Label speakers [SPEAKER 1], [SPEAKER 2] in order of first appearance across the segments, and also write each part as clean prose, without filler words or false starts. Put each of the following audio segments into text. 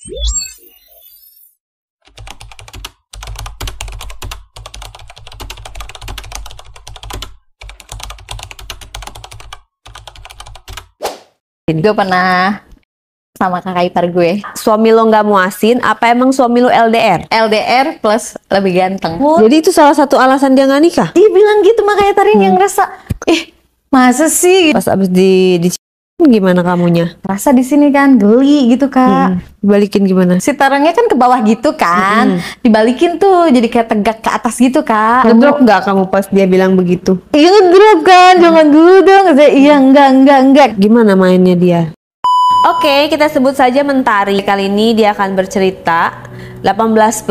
[SPEAKER 1] Gue pernah sama kakak ipar gue.
[SPEAKER 2] Suami lo nggak muasin, apa emang suami lo LDR?
[SPEAKER 1] LDR plus lebih ganteng.
[SPEAKER 2] Jadi itu salah satu alasan dia nggak nikah?
[SPEAKER 1] Dia bilang gitu, makanya Tarin yang ngerasa, masa sih?
[SPEAKER 2] Pas abis di gimana kamunya?
[SPEAKER 1] Rasa di sini kan geli gitu kak.
[SPEAKER 2] Balikin gimana?
[SPEAKER 1] Si tarangnya kan ke bawah gitu kan, dibalikin tuh jadi kayak tegak ke atas gitu kak.
[SPEAKER 2] Ngedrop nggak kamu pas dia bilang begitu?
[SPEAKER 1] Iya ngedrop kan, jangan dulu dong. Iya enggak.
[SPEAKER 2] Gimana mainnya dia? Oke, kita sebut saja Mentari. Kali ini dia akan bercerita 18+,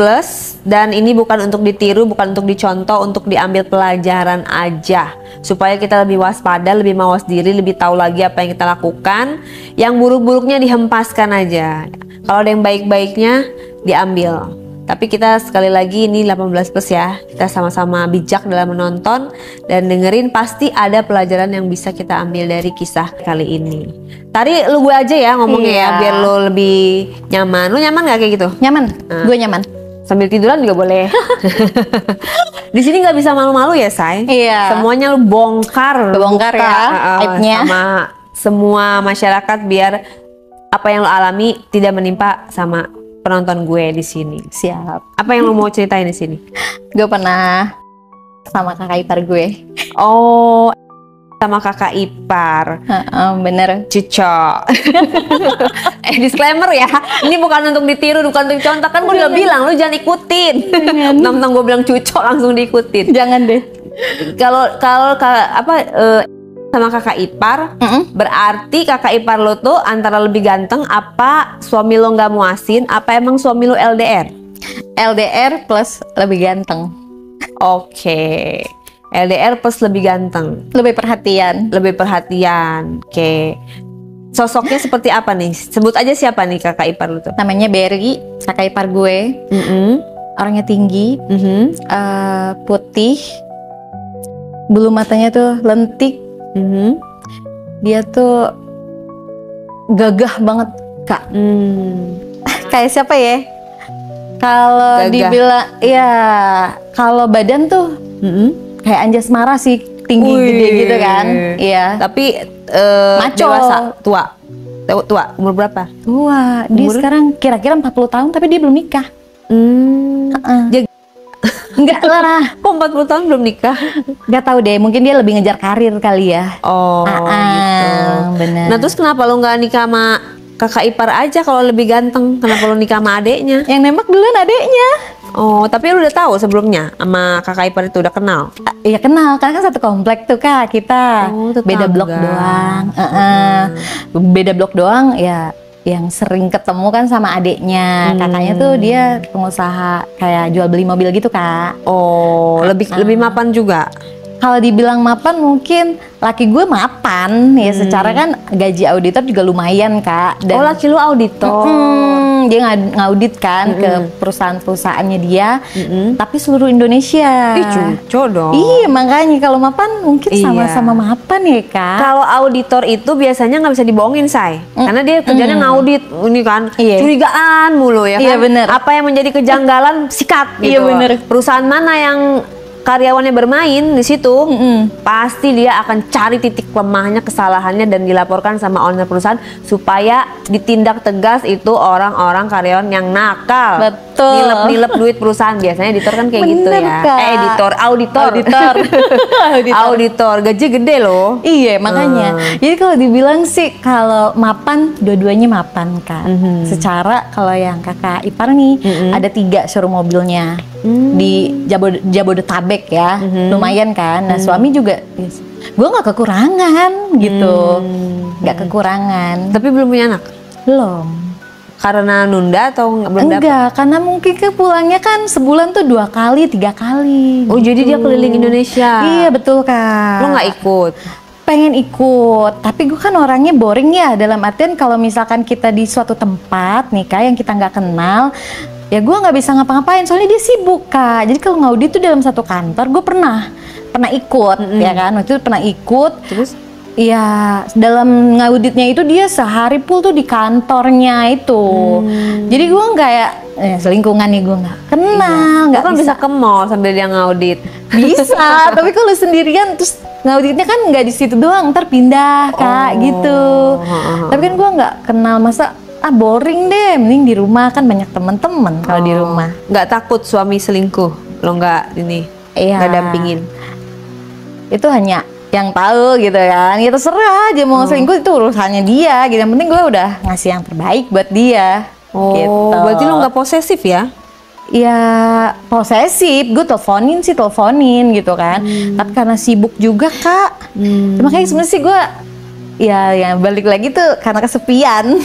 [SPEAKER 2] dan ini bukan untuk ditiru, bukan untuk dicontoh, untuk diambil pelajaran aja. Supaya kita lebih waspada, lebih mawas diri, lebih tahu lagi apa yang kita lakukan. Yang buruk-buruknya dihempaskan aja. Kalau ada yang baik-baiknya diambil. Tapi kita sekali lagi ini 18+ ya. Kita sama-sama bijak dalam menonton dan dengerin, pasti ada pelajaran yang bisa kita ambil dari kisah kali ini. Tari lu gue aja ya ngomongnya ya, biar lu lebih nyaman. Lu nyaman gak kayak gitu?
[SPEAKER 1] Nyaman, gue nyaman.
[SPEAKER 2] Sambil tiduran juga boleh. Di sini nggak bisa malu-malu ya, Say.
[SPEAKER 1] Iya.
[SPEAKER 2] Semuanya lu bongkar
[SPEAKER 1] Ya, aibnya.
[SPEAKER 2] sama semua masyarakat, biar apa yang lo alami tidak menimpa sama penonton gue di sini.
[SPEAKER 1] Siap.
[SPEAKER 2] Apa yang lo mau ceritain di sini?
[SPEAKER 1] Gue pernah sama kakak ipar gue.
[SPEAKER 2] Oh, sama kakak ipar.
[SPEAKER 1] Bener.
[SPEAKER 2] Cucok. Disclaimer ya, ini bukan untuk ditiru, bukan untuk contoh. Kan gue udah bilang, lu jangan ikutin. Tentang gue bilang cucok langsung diikutin.
[SPEAKER 1] Jangan deh.
[SPEAKER 2] Kalau sama kakak ipar, berarti kakak ipar lo tuh antara lebih ganteng, apa suami lo nggak muasin, apa emang suami lo LDR?
[SPEAKER 1] LDR plus lebih ganteng.
[SPEAKER 2] Oke. LDR plus lebih ganteng.
[SPEAKER 1] Lebih perhatian.
[SPEAKER 2] Lebih perhatian. Oke. Sosoknya seperti apa nih? Sebut aja siapa nih kakak ipar lo tuh?
[SPEAKER 1] Namanya Berry, kakak ipar gue. Orangnya tinggi, putih, bulu matanya tuh lentik. Dia tuh gagah banget kak. Kayak siapa ya? Kalau dibilang ya, kalau badan tuh kayak Anjasmara sih, tinggi gede gitu kan. Iya.
[SPEAKER 2] Tapi
[SPEAKER 1] maco.
[SPEAKER 2] dewasa, tua, umur berapa?
[SPEAKER 1] Tua. Dia sekarang kira-kira 40 tahun tapi dia belum nikah.
[SPEAKER 2] Dia
[SPEAKER 1] enggak lah.
[SPEAKER 2] Kok 40 tahun belum nikah?
[SPEAKER 1] Enggak tahu deh, mungkin dia lebih ngejar karir kali ya.
[SPEAKER 2] Oh, gitu.
[SPEAKER 1] Bener.
[SPEAKER 2] Nah, terus kenapa lo nggak nikah sama kakak ipar aja kalau lebih ganteng? Kenapa lo nikah sama adeknya?
[SPEAKER 1] Yang nembak duluan adeknya.
[SPEAKER 2] Oh, tapi lo udah tahu sebelumnya sama kakak ipar itu, udah kenal?
[SPEAKER 1] Iya kenal, karena kan satu komplek tuh kak kita. Beda blok doang. Beda blok doang ya. Yang sering ketemu kan sama adeknya. Kakaknya tuh dia pengusaha kayak jual beli mobil gitu kak.
[SPEAKER 2] Oh, lebih mapan juga.
[SPEAKER 1] Kalau dibilang mapan mungkin laki gue mapan ya, secara kan gaji auditor juga lumayan kak. Dan
[SPEAKER 2] laki lu auditor.
[SPEAKER 1] Dia ngaudit kan ke perusahaan-perusahaannya dia, tapi seluruh Indonesia.
[SPEAKER 2] Ih, cucok dong.
[SPEAKER 1] Iya, makanya kalau mapan mungkin sama-sama mapan ya kak.
[SPEAKER 2] Kalau auditor itu biasanya nggak bisa dibohongin, Say. Karena dia kerjanya ngaudit, ini kan curigaan mulu ya kan.
[SPEAKER 1] Iya bener.
[SPEAKER 2] Apa yang menjadi kejanggalan sikat gitu.
[SPEAKER 1] Iya bener.
[SPEAKER 2] Perusahaan mana yang karyawannya bermain di situ, pasti dia akan cari titik lemahnya, kesalahannya, dan dilaporkan sama owner perusahaan supaya ditindak tegas itu orang-orang karyawan yang nakal.
[SPEAKER 1] Betul.
[SPEAKER 2] Nilep-nilep duit perusahaan. Biasanya editor kan kayak gitu ya. Auditor. Auditor, gaji gede loh.
[SPEAKER 1] Iya, makanya. Jadi kalau dibilang sih kalau mapan, dua-duanya mapan kan. Secara kalau yang kakak ipar nih ada 3 showroom mobilnya di Jabodetabek ya, lumayan kan. Nah suami juga, gue nggak kekurangan gitu, nggak kekurangan.
[SPEAKER 2] Tapi belum punya anak?
[SPEAKER 1] Belum.
[SPEAKER 2] Karena nunda atau belum dapet?
[SPEAKER 1] Enggak, karena mungkin ke pulangnya kan sebulan tuh 2 kali, 3 kali.
[SPEAKER 2] Oh gitu. Jadi dia keliling Indonesia?
[SPEAKER 1] Iya betul kak.
[SPEAKER 2] Lo nggak ikut?
[SPEAKER 1] Pengen ikut, tapi gue kan orangnya boring ya, dalam artian kalau misalkan kita di suatu tempat nih kak yang kita nggak kenal, ya gue nggak bisa ngapa-ngapain soalnya dia sibuk kak. Jadi kalau ngaudit tuh dalam satu kantor, gue pernah ikut ya kan, waktu itu pernah ikut.
[SPEAKER 2] Terus
[SPEAKER 1] Iya, dalam ngauditnya itu dia sehari full tuh di kantornya itu. Jadi gue kayak selingkungan nih, gue nggak kenal, nggak
[SPEAKER 2] kan bisa ke mall sambil dia ngaudit.
[SPEAKER 1] Bisa, tapi kalau sendirian terus ngauditnya kan nggak di situ doang, ntar pindah Kak gitu. Tapi kan gue nggak kenal, masa boring deh, mending di rumah kan banyak teman-teman kalau di rumah.
[SPEAKER 2] Nggak takut suami selingkuh, lo nggak ini, nggak dampingin?
[SPEAKER 1] Itu hanya yang tahu gitu kan, ya terserah aja mau selingkuh itu urusannya dia gitu. Yang penting gue udah ngasih yang terbaik buat dia. Gitu.
[SPEAKER 2] Berarti lo nggak posesif ya?
[SPEAKER 1] Ya posesif, gue teleponin gitu kan. Tapi karena sibuk juga Kak, makanya sebenarnya sih gue ya balik lagi tuh karena kesepian.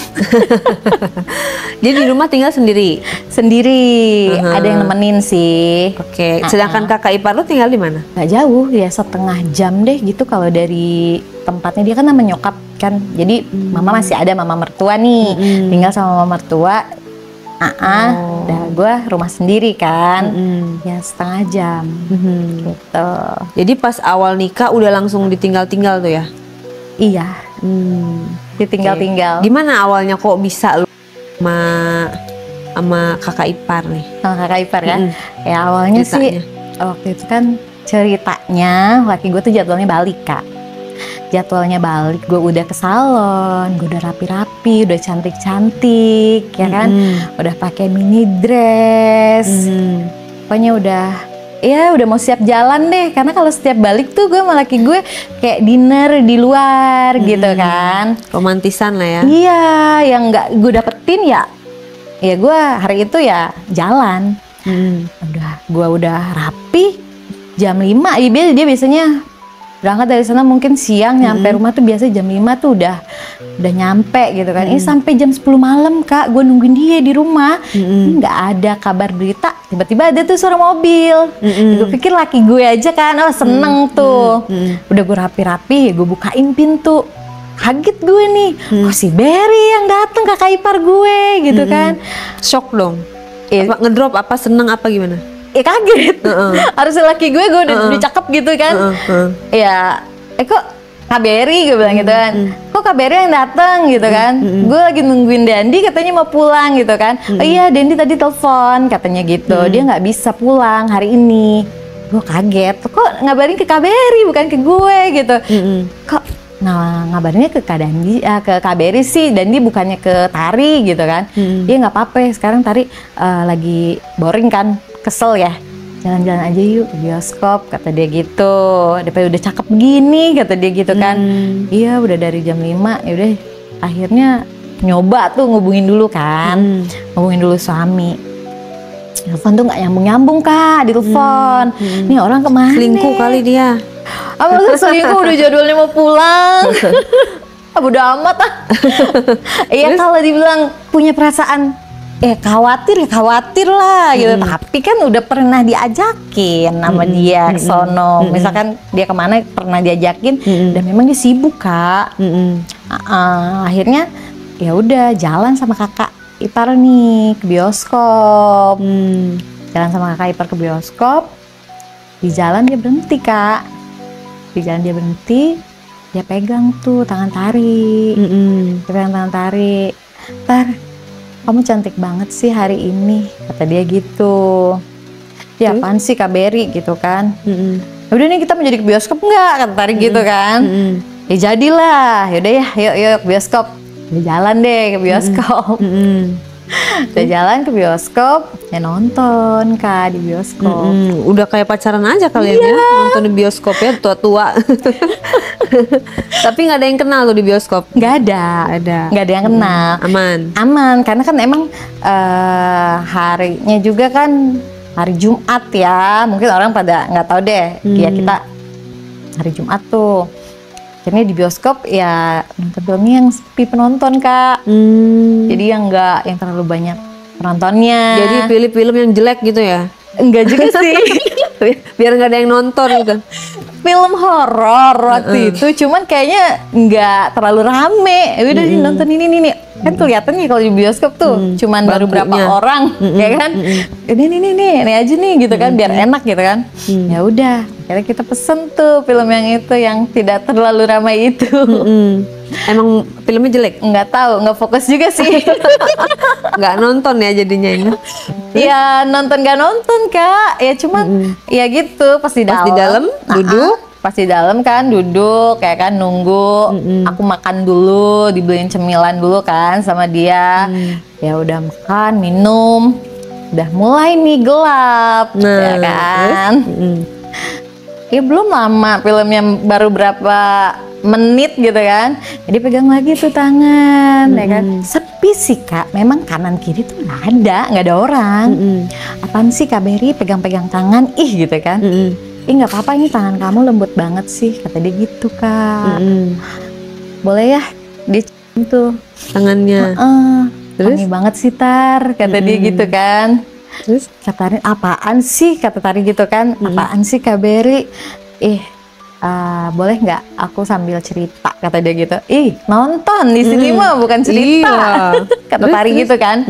[SPEAKER 2] Jadi di rumah tinggal sendiri?
[SPEAKER 1] Sendiri, ada yang nemenin sih.
[SPEAKER 2] Oke, sedangkan kakak ipar lu tinggal di mana?
[SPEAKER 1] Gak jauh, ya setengah jam deh gitu kalau dari tempatnya. Dia kan nama nyokap kan, jadi mama masih ada, mama mertua nih, tinggal sama mama mertua. Dah gue rumah sendiri kan, ya setengah jam gitu.
[SPEAKER 2] Jadi pas awal nikah udah langsung ditinggal-tinggal tuh ya?
[SPEAKER 1] Iya, ditinggal-tinggal.
[SPEAKER 2] Gimana awalnya kok bisa lu sama kakak ipar nih?
[SPEAKER 1] Sama kakak ipar ya? Ya awalnya ceritanya sih, waktu itu kan ceritanya laki gue tuh jadwalnya balik Kak. Jadwalnya balik, gue udah ke salon, gue udah rapi-rapi, udah cantik-cantik, ya kan? Udah pakai mini dress, pokoknya udah mau siap jalan deh. Karena kalau setiap balik tuh gue sama laki gue kayak dinner di luar gitu kan.
[SPEAKER 2] Romantisan lah ya?
[SPEAKER 1] Iya, yang nggak gue dapetin ya gue hari itu ya jalan. Gue udah rapi, jam 5, dia biasanya berangkat dari sana mungkin siang, nyampe rumah tuh biasa jam 5 tuh udah nyampe gitu kan. Ini sampai jam 10 malam Kak, gue nungguin dia di rumah. Nggak ada kabar berita, tiba-tiba ada tuh suara mobil. Gue pikir laki gue aja kan, seneng tuh. Udah gue rapi-rapi, gue bukain pintu. Kaget gue nih, si Berry yang dateng, kakak ipar gue gitu kan.
[SPEAKER 2] Shock dong? Ngedrop apa, seneng apa gimana?
[SPEAKER 1] Ya kaget, harusnya laki gue udah cakep gitu kan. Ya, kok Kak Berry gue bilang gitu kan. Kok Kak Berry yang datang gitu kan. Gue lagi nungguin Dandi, katanya mau pulang gitu kan. Oh iya, Dandi tadi telepon katanya gitu. Dia nggak bisa pulang hari ini. Gue kaget, kok ngabarin ke Kak Berry bukan ke gue gitu. Kok ngabarinnya ke Kak Dandi, ke Kak Berry sih. Dandi bukannya ke Tari gitu kan. Dia nggak apa-apa, sekarang Tari lagi boring kan, kesel ya, jalan-jalan aja yuk ke bioskop kata dia gitu, daripada udah cakep begini kata dia gitu kan. Iya udah dari jam 5, ya udah akhirnya nyoba tuh ngubungin dulu kan, ngubungin dulu suami. Telepon tuh nggak nyambung-nyambung Kak, di telepon. Nih orang kemana?
[SPEAKER 2] Selingkuh kali dia.
[SPEAKER 1] Apa selingkuh, udah jadwalnya mau pulang. Udah amat ah. Iya kalau dibilang punya perasaan khawatir lah gitu. Tapi kan udah pernah diajakin sama dia ke sono. Misalkan dia kemana pernah diajakin, dan memang dia sibuk Kak. Akhirnya ya udah jalan sama kakak ipar nih ke bioskop. Jalan sama kakak ipar ke bioskop. Di jalan dia berhenti Kak. Di jalan dia berhenti, dia pegang tuh tangan Tari. Dia pegang tangan Tari. Kamu cantik banget sih hari ini, kata dia gitu. Ya apaan sih Kak Berry gitu kan. Udah nih kita mau jadi ke bioskop nggak, kata Tari gitu kan. Ya jadilah, yaudah ya yuk ke bioskop. Udah jalan deh ke bioskop. Udah jalan ke bioskop, ya nonton Kak di bioskop.
[SPEAKER 2] Udah kayak pacaran aja kalian ya, nonton di bioskop ya, tua-tua. Tapi nggak ada yang kenal tuh di bioskop?
[SPEAKER 1] Nggak ada yang kenal. Aman, karena kan emang harinya juga kan hari Jumat ya. Mungkin orang pada nggak tahu deh. Ya kita hari Jumat tuh. Akhirnya di bioskop ya nonton filmnya yang sepi penonton Kak. Jadi yang nggak yang terlalu banyak penontonnya.
[SPEAKER 2] Jadi pilih film yang jelek gitu ya?
[SPEAKER 1] Enggak juga sih.
[SPEAKER 2] Biar nggak ada yang nonton gitu.
[SPEAKER 1] Film horor waktu itu, cuman kayaknya nggak terlalu rame. Udah nonton ini nih. Kan kelihatannya kalau di bioskop tuh cuman baru berapa orang, ya kan? Ini aja nih gitu kan, biar enak gitu kan. Ya udah, akhirnya kita pesen tuh film yang itu yang tidak terlalu ramai itu.
[SPEAKER 2] Emang filmnya jelek?
[SPEAKER 1] Nggak tahu, nggak fokus juga sih.
[SPEAKER 2] Nggak nonton ya jadinya ini?
[SPEAKER 1] Ya nonton nggak nonton Kak, ya cuman ya gitu pas di dalam
[SPEAKER 2] duduk.
[SPEAKER 1] Pas di dalam kan duduk kayak kan nunggu, aku makan dulu, dibeliin cemilan dulu kan sama dia. Ya udah makan, minum, udah mulai nih gelap, ya kan. Ya belum lama filmnya, baru berapa menit gitu kan. Jadi pegang lagi tuh tangan, ya kan. Sepi sih Kak, memang kanan kiri tuh nggak ada orang. Apaan sih Kak Berry pegang-pegang tangan, ih gitu kan. Nggak apa-apa, ini tangan kamu lembut banget sih, kata dia gitu Kak. Boleh ya dicium tuh
[SPEAKER 2] tangannya. Terus?
[SPEAKER 1] Wangi banget sih Tar, kata dia gitu kan. Terus kata Tari, apaan sih, kata Tari gitu kan. Apaan sih Kak Berry, boleh nggak aku sambil cerita, kata dia gitu. Nonton di sini mah bukan cerita. Kata Tari gitu kan.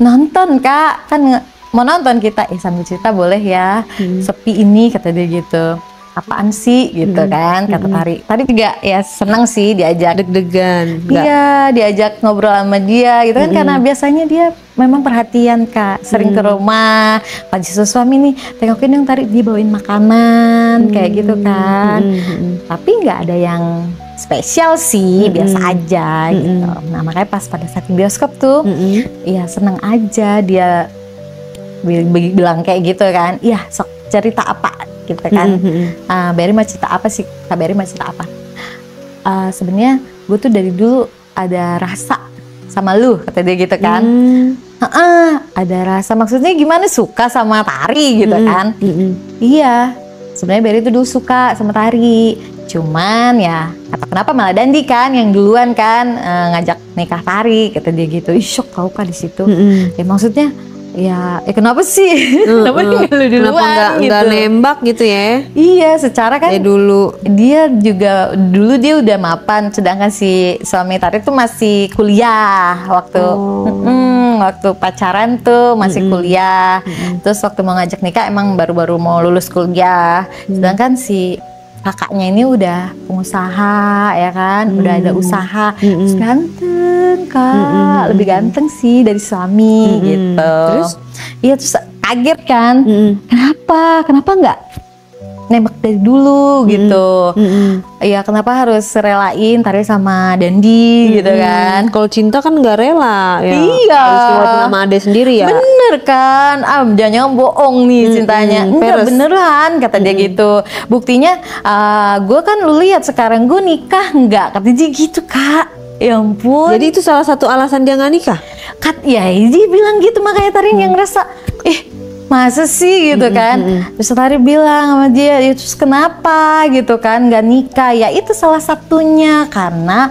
[SPEAKER 1] Nonton Kak, kan mau nonton kita, sambil cerita boleh ya, sepi ini, kata dia gitu. Apaan sih gitu kan, kata Tari. Tari juga ya seneng sih diajak,
[SPEAKER 2] deg-degan.
[SPEAKER 1] Iya, diajak ngobrol sama dia gitu kan, karena biasanya dia memang perhatian Kak, sering ke rumah, pagi suami nih, tengokin yang Tari, dia bawain makanan kayak gitu kan. Tapi nggak ada yang spesial sih, biasa aja gitu. Nah makanya pas pada saat di bioskop tuh, ya seneng aja dia bilang kayak gitu kan. Iya, sok cerita apa gitu kan. Berry mau cerita apa sih, Kak Berry mau cerita apa? Sebenarnya gue tuh dari dulu ada rasa sama lu, kata dia gitu kan. Ada rasa, maksudnya gimana, suka sama Tari gitu kan. Iya, sebenarnya Berry tuh dulu suka sama Tari, cuman ya kenapa malah Dandi kan yang duluan kan ngajak nikah Tari, kata dia gitu. Syok tau Kak di situ. Ya maksudnya ya kenapa sih? Kenapa nggak lu duluan?
[SPEAKER 2] Kenapa nggak nembak gitu ya?
[SPEAKER 1] Iya, secara kan
[SPEAKER 2] dulu
[SPEAKER 1] dia juga dia udah mapan, sedangkan si suami Tari tuh masih kuliah waktu waktu pacaran tuh masih kuliah. Terus waktu mau ngajak nikah emang baru-baru mau lulus kuliah. Sedangkan si kakaknya ini udah pengusaha ya kan, udah ada usaha. Terus ganteng Kak, lebih ganteng sih dari suami gitu. Terus? Iya, terus kaget kan, kenapa nggak nembak dari dulu gitu. Iya, kenapa harus relain Tari sama Dandi gitu kan.
[SPEAKER 2] Kalau cinta kan nggak rela ya.
[SPEAKER 1] Iya,
[SPEAKER 2] harus walaupun sama ade sendiri ya.
[SPEAKER 1] Bener kan, jangan bohong nih cintanya. Enggak, beneran, kata dia gitu. Buktinya gue kan lu lihat sekarang gue nikah enggak, kata dia gitu Kak. Ya ampun.
[SPEAKER 2] Jadi itu salah satu alasan dia nggak nikah?
[SPEAKER 1] Ya dia bilang gitu, makanya Tari yang ngerasa masa sih gitu kan. Terus Tari bilang sama dia, ya terus kenapa gitu kan nggak nikah? Ya itu salah satunya karena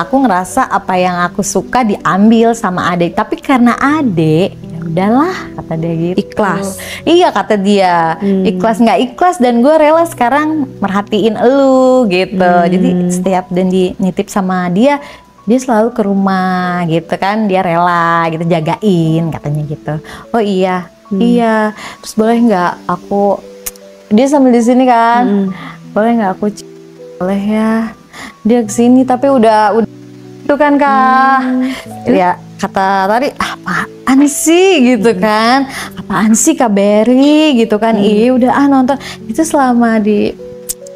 [SPEAKER 1] aku ngerasa apa yang aku suka diambil sama adek, tapi karena adek ya udahlah, kata dia gitu.
[SPEAKER 2] Ikhlas.
[SPEAKER 1] Iya, kata dia ikhlas nggak ikhlas, dan gue rela sekarang merhatiin elu gitu. Jadi setiap Dandi nitip sama dia selalu ke rumah gitu kan, dia rela gitu jagain, katanya gitu. Oh iya. Iya, terus boleh nggak aku, dia sambil di sini kan, boleh nggak aku, boleh ya, dia kesini tapi udah itu kan Kak. Ya kata Tari, apaan sih gitu kan, apaan sih Kak Berry gitu kan. Iya udah nonton. Itu selama di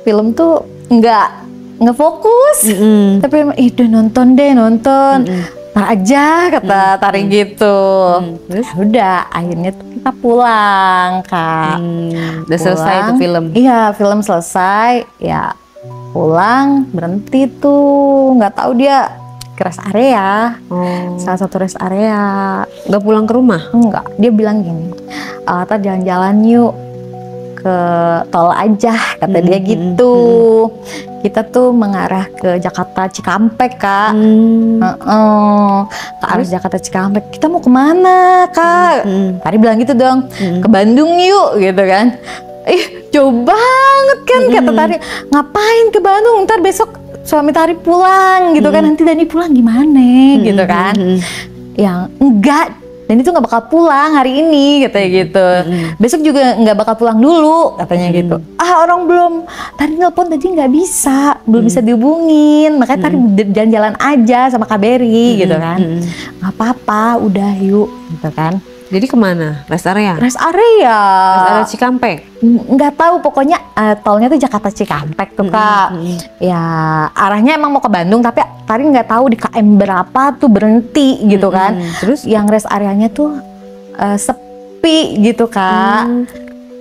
[SPEAKER 1] film tuh nggak fokus, tapi udah nonton deh, nonton. Aja, kata Tari gitu. Terus udah akhirnya tuh kita pulang Kak.
[SPEAKER 2] Udah selesai itu film?
[SPEAKER 1] Iya, film selesai ya, pulang berhenti tuh, nggak tahu dia ke rest area, salah satu rest area.
[SPEAKER 2] Nggak pulang ke rumah?
[SPEAKER 1] Enggak, dia bilang gini, kita jalan-jalan yuk ke tol aja, kata dia gitu. Kita tuh mengarah ke Jakarta Cikampek Kak. Ke arah Jakarta Cikampek. Kita mau kemana Kak? Tari bilang gitu dong, ke Bandung yuk gitu kan. Jauh banget kan, kata Tari. Ngapain ke Bandung? Ntar besok suami Tari pulang gitu kan, nanti Dani pulang gimana gitu kan. Yang enggak, Dani tuh nggak bakal pulang hari ini katanya gitu. Besok juga nggak bakal pulang dulu katanya gitu. Orang belum, Tari nelpon tadi nggak bisa, belum bisa dihubungin, makanya Tari jalan-jalan aja sama Kak Berry gitu kan. Nggak apa-apa, udah yuk gitu kan.
[SPEAKER 2] Jadi kemana? Rest area?
[SPEAKER 1] Rest area.
[SPEAKER 2] Rest area Cikampek?
[SPEAKER 1] Nggak tahu, pokoknya tolnya tuh Jakarta Cikampek tuh Kak. Ya arahnya emang mau ke Bandung, tapi Tari nggak tahu di KM berapa tuh berhenti gitu kan.
[SPEAKER 2] Terus?
[SPEAKER 1] Yang rest areanya tuh sepi gitu Kak.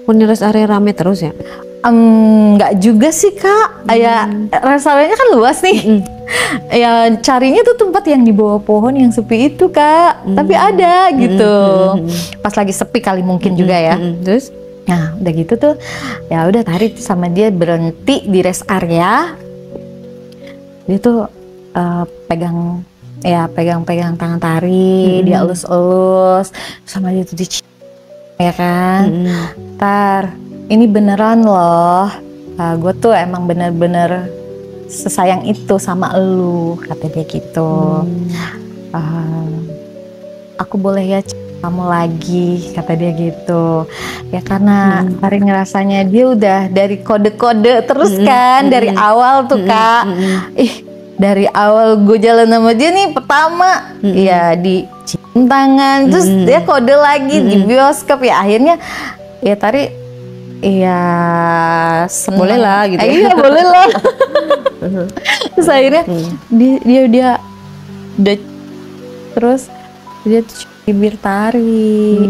[SPEAKER 2] Punya rest area rame terus ya?
[SPEAKER 1] Nggak juga sih Kak. Ya rest areanya kan luas nih. Ya carinya tuh tempat yang di bawah pohon yang sepi itu Kak. Tapi ada gitu. Pas lagi sepi kali mungkin juga ya.
[SPEAKER 2] Terus?
[SPEAKER 1] Nah udah gitu tuh, ya udah Tari sama dia berhenti di rest area. Dia tuh pegang tangan Tari, dia elus-elus sama dia tuh ya kan. Tar, ini beneran loh, gue tuh emang bener-bener sesayang itu sama elu, kata dia gitu. Aku boleh ya kamu lagi, kata dia gitu. Ya karena Tari ngerasanya dia udah dari kode-kode terus kan, dari awal tuh Kak. Dari awal gue jalan sama dia nih pertama, ya di cium tangan, terus dia kode lagi di bioskop, ya akhirnya ya Tari ya
[SPEAKER 2] boleh lah gitu.
[SPEAKER 1] Iya boleh lah. Terus akhirnya dia udah, terus dia tuh bibir Tari.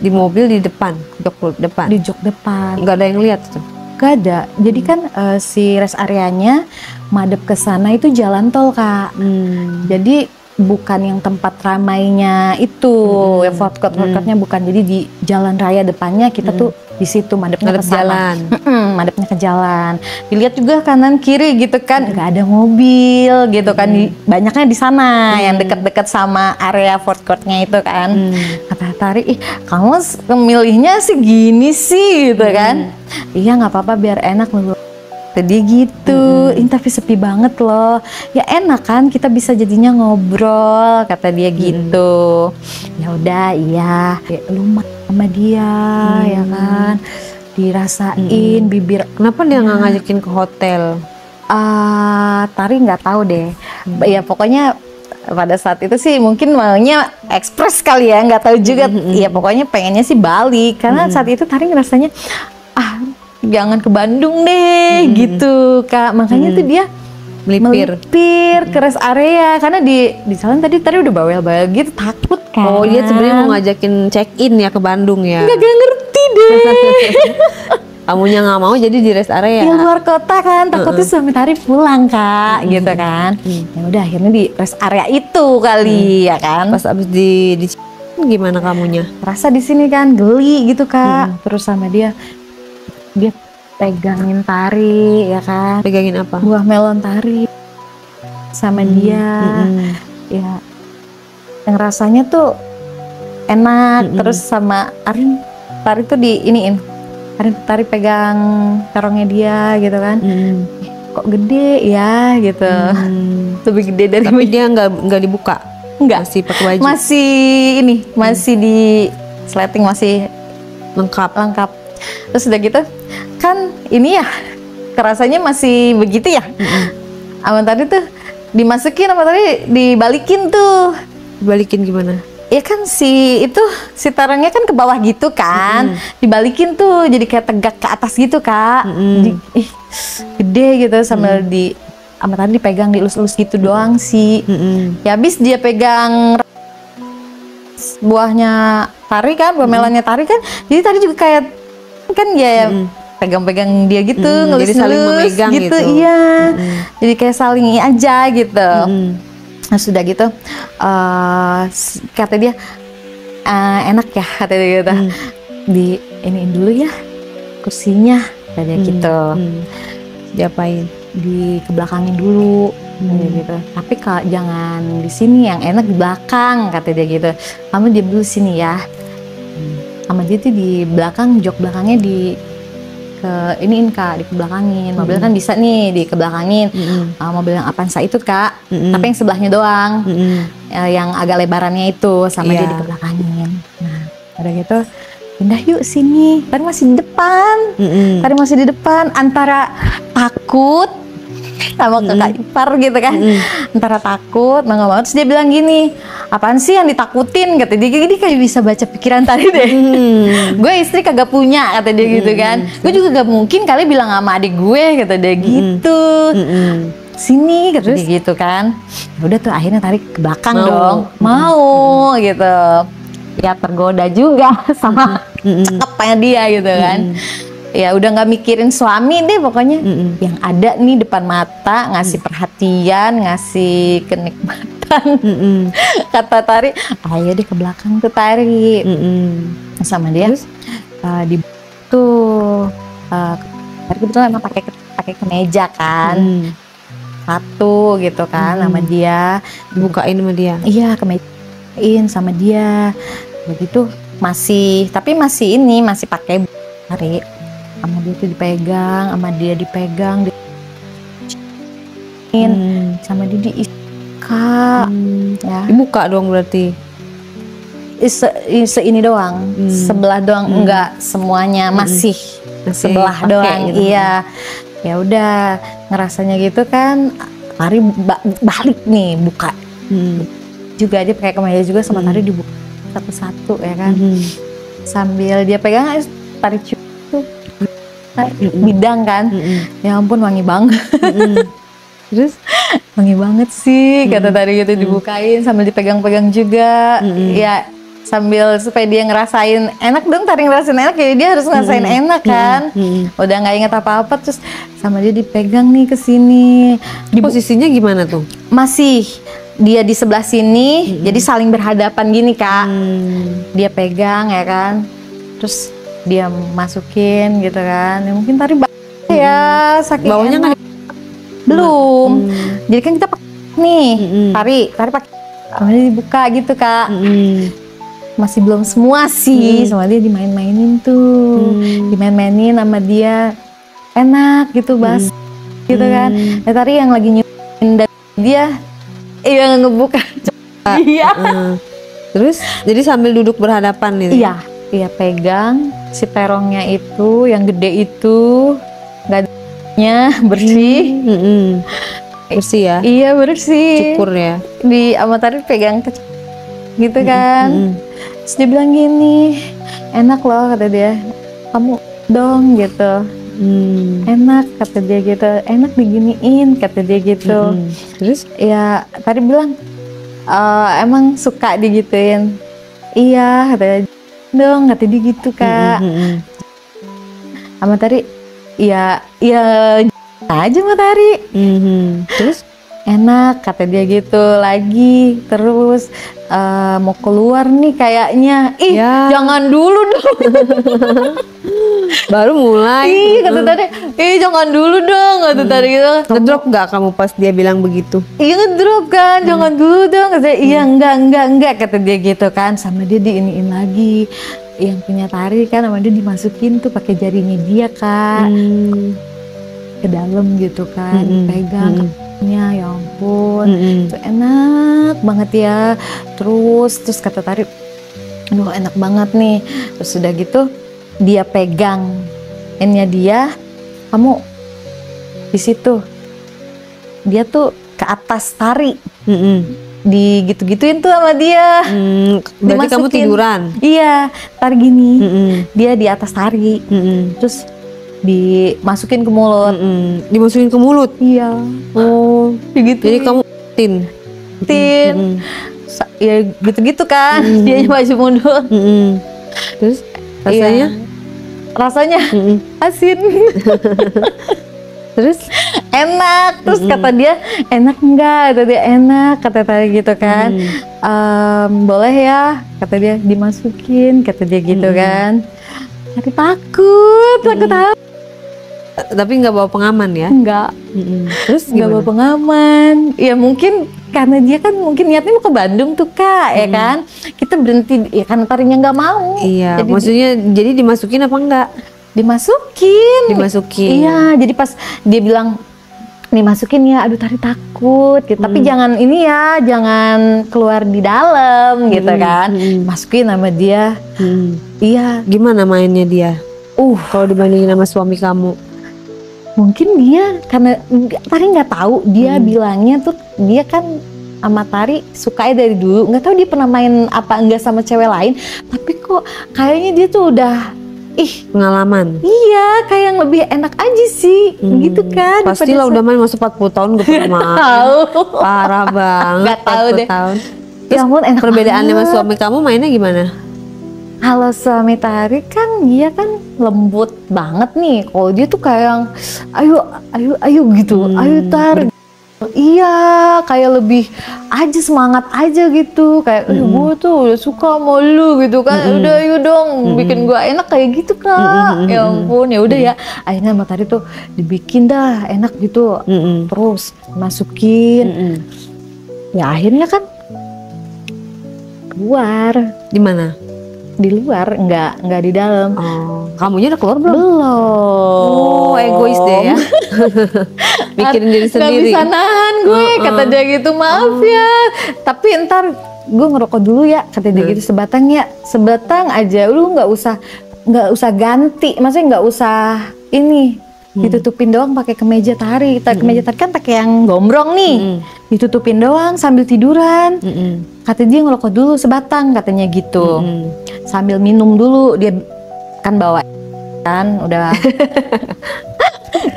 [SPEAKER 2] Di mobil di depan, jok depan.
[SPEAKER 1] Di jok depan.
[SPEAKER 2] Nggak ada yang lihat tuh.
[SPEAKER 1] Gak ada. Jadi kan si rest areanya madep ke sana itu jalan tol Kak. Jadi bukan yang tempat ramainya itu, ya food court-nya bukan. Jadi di jalan raya depannya kita tuh di situ madepnya ke sana. Madepnya ke jalan. Dilihat juga kanan kiri gitu kan, nggak ada mobil gitu kan. Banyaknya di sana yang dekat-dekat sama area food court-nya itu kan. Kata Tari, kamu milihnya segini sih gitu kan. Iya nggak apa-apa biar enak loh. Dia gitu, tapi sepi banget loh. Ya enak kan, kita bisa jadinya ngobrol, kata dia gitu. Ya udah, iya, lu sama dia, ya kan, dirasain bibir.
[SPEAKER 2] Kenapa dia nggak ngajakin ke hotel?
[SPEAKER 1] Tari nggak tahu deh. Ya pokoknya pada saat itu sih mungkin maunya ekspres kali ya, nggak tahu juga. Ya pokoknya pengennya sih balik, karena saat itu Tari ngerasanya jangan ke Bandung deh gitu Kak. Makanya tuh dia melipir ke rest area, karena di jalan tadi udah bawel-bawel gitu, takut kan.
[SPEAKER 2] Oh dia sebenarnya mau ngajakin check in ya ke Bandung ya?
[SPEAKER 1] Nggak ngerti deh.
[SPEAKER 2] Kamunya nggak mau jadi di rest area?
[SPEAKER 1] Di luar kota kan, takutnya suami Tari pulang Kak, gitu kan. Ya udah akhirnya di rest area itu kali ya kan.
[SPEAKER 2] Pas abis di gimana kamunya?
[SPEAKER 1] Rasa di sini kan geli gitu Kak. Terus sama dia pegangin Tari ya kan.
[SPEAKER 2] Pegangin apa?
[SPEAKER 1] Buah melon Tari sama dia. Ya yang rasanya tuh enak. Terus sama Tari tuh di iniin, Tari pegang terongnya dia gitu kan. Kok gede ya gitu. Lebih gede dari.
[SPEAKER 2] Tapi dia nggak dibuka?
[SPEAKER 1] Enggak.
[SPEAKER 2] Masih pakai baju?
[SPEAKER 1] Masih ini, masih di sleting, masih lengkap. Terus udah gitu kan ini ya, kerasanya masih begitu ya. Sama Tari tuh dimasukin, sama Tari dibalikin tuh.
[SPEAKER 2] Dibalikin gimana?
[SPEAKER 1] Ya kan si tarangnya kan ke bawah gitu kan, dibalikin tuh jadi kayak tegak ke atas gitu Kak. Gede gitu, sambil sama Tari dipegang, dielus-elus gitu doang sih. Ya habis dia pegang buahnya Tari kan, buah melonnya Tari kan, jadi Tari juga kayak kan ya pegang-pegang dia gitu, ngelus-ngelus
[SPEAKER 2] jadi saling memegang gitu.
[SPEAKER 1] Iya. Jadi kayak saling aja gitu. Nah sudah gitu, kata dia enak ya, kata dia gitu. Di iniin dulu ya kursinya, kata dia gitu.
[SPEAKER 2] Diapain?
[SPEAKER 1] Dikebelakangin dulu, kata gitu. Tapi jangan di sini, yang enak di belakang, kata dia gitu. Kamu diam dulu sini ya. Sama dia tuh di belakang, jok belakangnya di iniin Kak, dikebelakangin. Mobil kan bisa nih dikebelakangin. Mobil yang Avanza itu Kak, tapi yang sebelahnya doang. Yang agak lebarannya itu sama dia dikebelakangin. Nah, udah gitu, pindah yuk sini. Tadi masih di depan. Tadi masih di depan, antara takut sama kakak ipar gitu kan. Antara takut, nggak mau. Terus dia bilang gini, apaan sih yang ditakutin? Kata dia, gini kayak bisa baca pikiran tadi deh. Gue istri kagak punya, kata dia gitu kan. Gue juga gak mungkin kali bilang sama adik gue, kata dia gitu. Sini, kata dia gitu kan. Udah tuh akhirnya tarik ke belakang dong. Mau gitu. Ya tergoda juga sama cakepnya dia gitu kan. Ya udah nggak mikirin suami deh pokoknya. Yang ada nih depan mata, ngasih perhatian, ngasih kenikmatan. Kata Tari, ayo deh ke belakang tuh Tari. Sama dia. Di tuh Tari kebetulan emang pakai kemeja kan. Satu gitu kan sama dia.
[SPEAKER 2] Bukain sama dia.
[SPEAKER 1] Iya, kemejain sama dia. Begitu masih pakai Tari. Sama dia tuh dipegang, sama dia dipegang, sama dia diikat, ya.
[SPEAKER 2] Dibuka dong berarti?
[SPEAKER 1] Ini doang, sebelah doang, enggak semuanya, masih sebelah doang, gitu. Iya. Ya udah, ngerasanya gitu kan, Tari balik nih buka, juga dia pakai kemeja juga sama Tari dibuka satu-satu ya kan, sambil dia pegang Tari cium bidang kan, ya ampun wangi banget. Terus wangi banget sih kata Tari gitu, dibukain sambil dipegang-pegang juga, ya sambil supaya dia ngerasain enak dong. Tari ngerasain enak ya dia harus ngerasain enak kan. Udah nggak inget apa-apa, terus sama dia dipegang nih ke sini.
[SPEAKER 2] Posisinya gimana tuh?
[SPEAKER 1] Masih dia di sebelah sini, jadi saling berhadapan gini Kak. Dia pegang ya kan, terus dia masukin gitu kan. Ya mungkin Tari ya saking
[SPEAKER 2] bawahnya nggak
[SPEAKER 1] belum. Jadi kan kita pakai nih, Tari pakai, kemudian dibuka gitu Kak. Masih belum semua sih, sama dia dimain-mainin tuh, dimain-mainin sama dia, enak gitu bas, gitu kan. Ya Tari yang lagi nyuapin dan dia yang ngebuka. Iya.
[SPEAKER 2] Terus jadi sambil duduk berhadapan gitu.
[SPEAKER 1] Iya pegang si terongnya itu, yang gede itu, nggak adanya bersih,
[SPEAKER 2] bersih ya?
[SPEAKER 1] Iya bersih.
[SPEAKER 2] Cukur ya?
[SPEAKER 1] Di sama Tari pegang gitu kan. Terus dia bilang gini, enak loh kata dia, kamu dong gitu. Enak kata dia gitu, enak diginiin kata dia gitu.
[SPEAKER 2] Terus
[SPEAKER 1] ya Tari bilang, emang suka digituin? Iya kata dia, dong kata dia gitu Kak. Sama Tari ya aja sama Tari. Terus enak kata dia gitu lagi. Terus mau keluar nih kayaknya. Jangan dulu dong.
[SPEAKER 2] Baru mulai.
[SPEAKER 1] Kata Tari, jangan dulu dong kata Tari gitu.
[SPEAKER 2] Ngedrop nggak kamu pas dia bilang begitu?
[SPEAKER 1] Iya ngedrop kan, jangan dulu dong kata dia. Iya enggak kata dia gitu kan. Sama dia diiniin lagi. Yang punya Tari kan sama dia dimasukin tuh pakai jarinya dia Kak. Ke dalam gitu kan, pegang kakinya, ya ampun, itu enak banget ya. Terus kata Tari, aduh enak banget nih. Terus udah gitu dia pegang endnya dia, kamu di situ, dia tuh ke atas Tari, digitu-gituin tuh sama dia.
[SPEAKER 2] Berarti kamu tiduran?
[SPEAKER 1] Iya, Tari gini, dia di atas Tari, terus dimasukin ke mulut.
[SPEAKER 2] Dimasukin ke mulut?
[SPEAKER 1] Iya.
[SPEAKER 2] Oh,
[SPEAKER 1] gitu.
[SPEAKER 2] Jadi kamu tin.
[SPEAKER 1] Ya gitu-gitu kan. Dia maju mundur.
[SPEAKER 2] Terus rasanya?
[SPEAKER 1] Rasanya asin.
[SPEAKER 2] Terus
[SPEAKER 1] enak. Terus kata dia, enak enggak? Kata dia enak. Kata Tari gitu kan. Boleh ya? Kata dia dimasukin. Kata dia gitu kan. Tari takut apa?
[SPEAKER 2] Tapi nggak bawa pengaman ya?
[SPEAKER 1] Enggak.
[SPEAKER 2] Terus
[SPEAKER 1] nggak bawa pengaman. Ya mungkin karena dia kan mungkin niatnya mau ke Bandung tuh Kak, ya kan? Kita berhenti, ya kan Tarinya nggak mau.
[SPEAKER 2] Iya.
[SPEAKER 1] Jadi
[SPEAKER 2] maksudnya jadi dimasukin apa enggak?
[SPEAKER 1] Dimasukin. Iya, jadi pas dia bilang dimasukin ya, aduh Tari takut gitu. Tapi jangan ini ya, jangan keluar di dalam gitu kan. Masukin sama dia. Iya.
[SPEAKER 2] Gimana mainnya dia? Kalau dibandingin sama suami kamu?
[SPEAKER 1] Mungkin dia karena Tari nggak tahu, dia bilangnya tuh dia kan sama Tari sukanya dari dulu. Nggak tahu dia pernah main apa enggak sama cewek lain. Tapi kok kayaknya dia tuh udah
[SPEAKER 2] pengalaman.
[SPEAKER 1] Iya, kayak yang lebih enak aja sih, gitu kan.
[SPEAKER 2] Pastilah udah main masuk 40 tahun gue pernah main. Parah banget.
[SPEAKER 1] Gak tahu deh.
[SPEAKER 2] Tahun.
[SPEAKER 1] Ya
[SPEAKER 2] Terus
[SPEAKER 1] ampun, enak
[SPEAKER 2] perbedaannya sama
[SPEAKER 1] banget.
[SPEAKER 2] suami kamu mainnya gimana?
[SPEAKER 1] Kalau suami Tari kan dia kan lembut banget nih. Kalau dia tuh kayak yang ayo gitu, ayo Tar. Iya, kayak lebih aja semangat aja gitu. Kayak gue tuh udah suka sama lu gitu kan. Udah ayo dong, bikin gue enak kayak gitu Kak. Ya ampun, ya udah ya. Akhirnya sama Tari tuh dibikin dah enak gitu. Terus masukin. Ya akhirnya kan keluar.
[SPEAKER 2] Di mana?
[SPEAKER 1] Di luar, nggak di dalam.
[SPEAKER 2] Kamunya udah keluar belum?
[SPEAKER 1] Belum.
[SPEAKER 2] Egois deh ya. Mikirin diri sendiri.
[SPEAKER 1] Gak bisa nahan gue, kata dia gitu, maaf ya. Tapi ntar gue ngerokok dulu ya, kata dia gitu, sebatang ya, sebatang aja. Lu nggak usah ganti, maksudnya nggak usah ini. Ditutupin doang pakai kemeja Tari. Kemeja Tari kan pakai yang gombrong nih. Ditutupin doang sambil tiduran. Kata dia ngerokok dulu sebatang, katanya gitu. Sambil minum dulu, dia kan bawa kan udah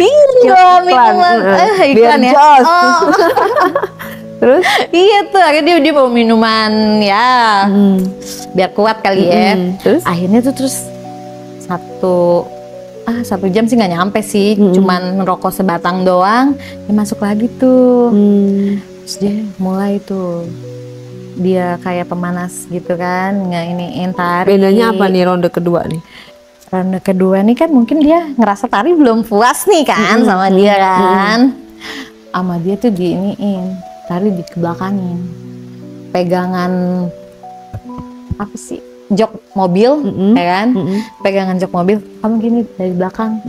[SPEAKER 1] iya minuman iklan ya. Terus iya tuh akhirnya dia bawa minuman ya biar kuat kali ya.
[SPEAKER 2] Terus
[SPEAKER 1] akhirnya tuh terus satu jam sih nggak nyampe sih, cuman ngerokok sebatang doang, dia masuk lagi tuh. Terus dia mulai tuh dia kayak pemanas gitu kan, nggak iniin Tari.
[SPEAKER 2] bedanya apa nih ronde kedua nih?
[SPEAKER 1] Ronde kedua nih kan mungkin dia ngerasa Tari belum puas nih kan sama dia kan. Sama dia tuh diiniin, Tari dikebelakangin. Pegangan apa sih? Jok mobil, ya kan? Pegangan jok mobil, kamu gini dari belakang.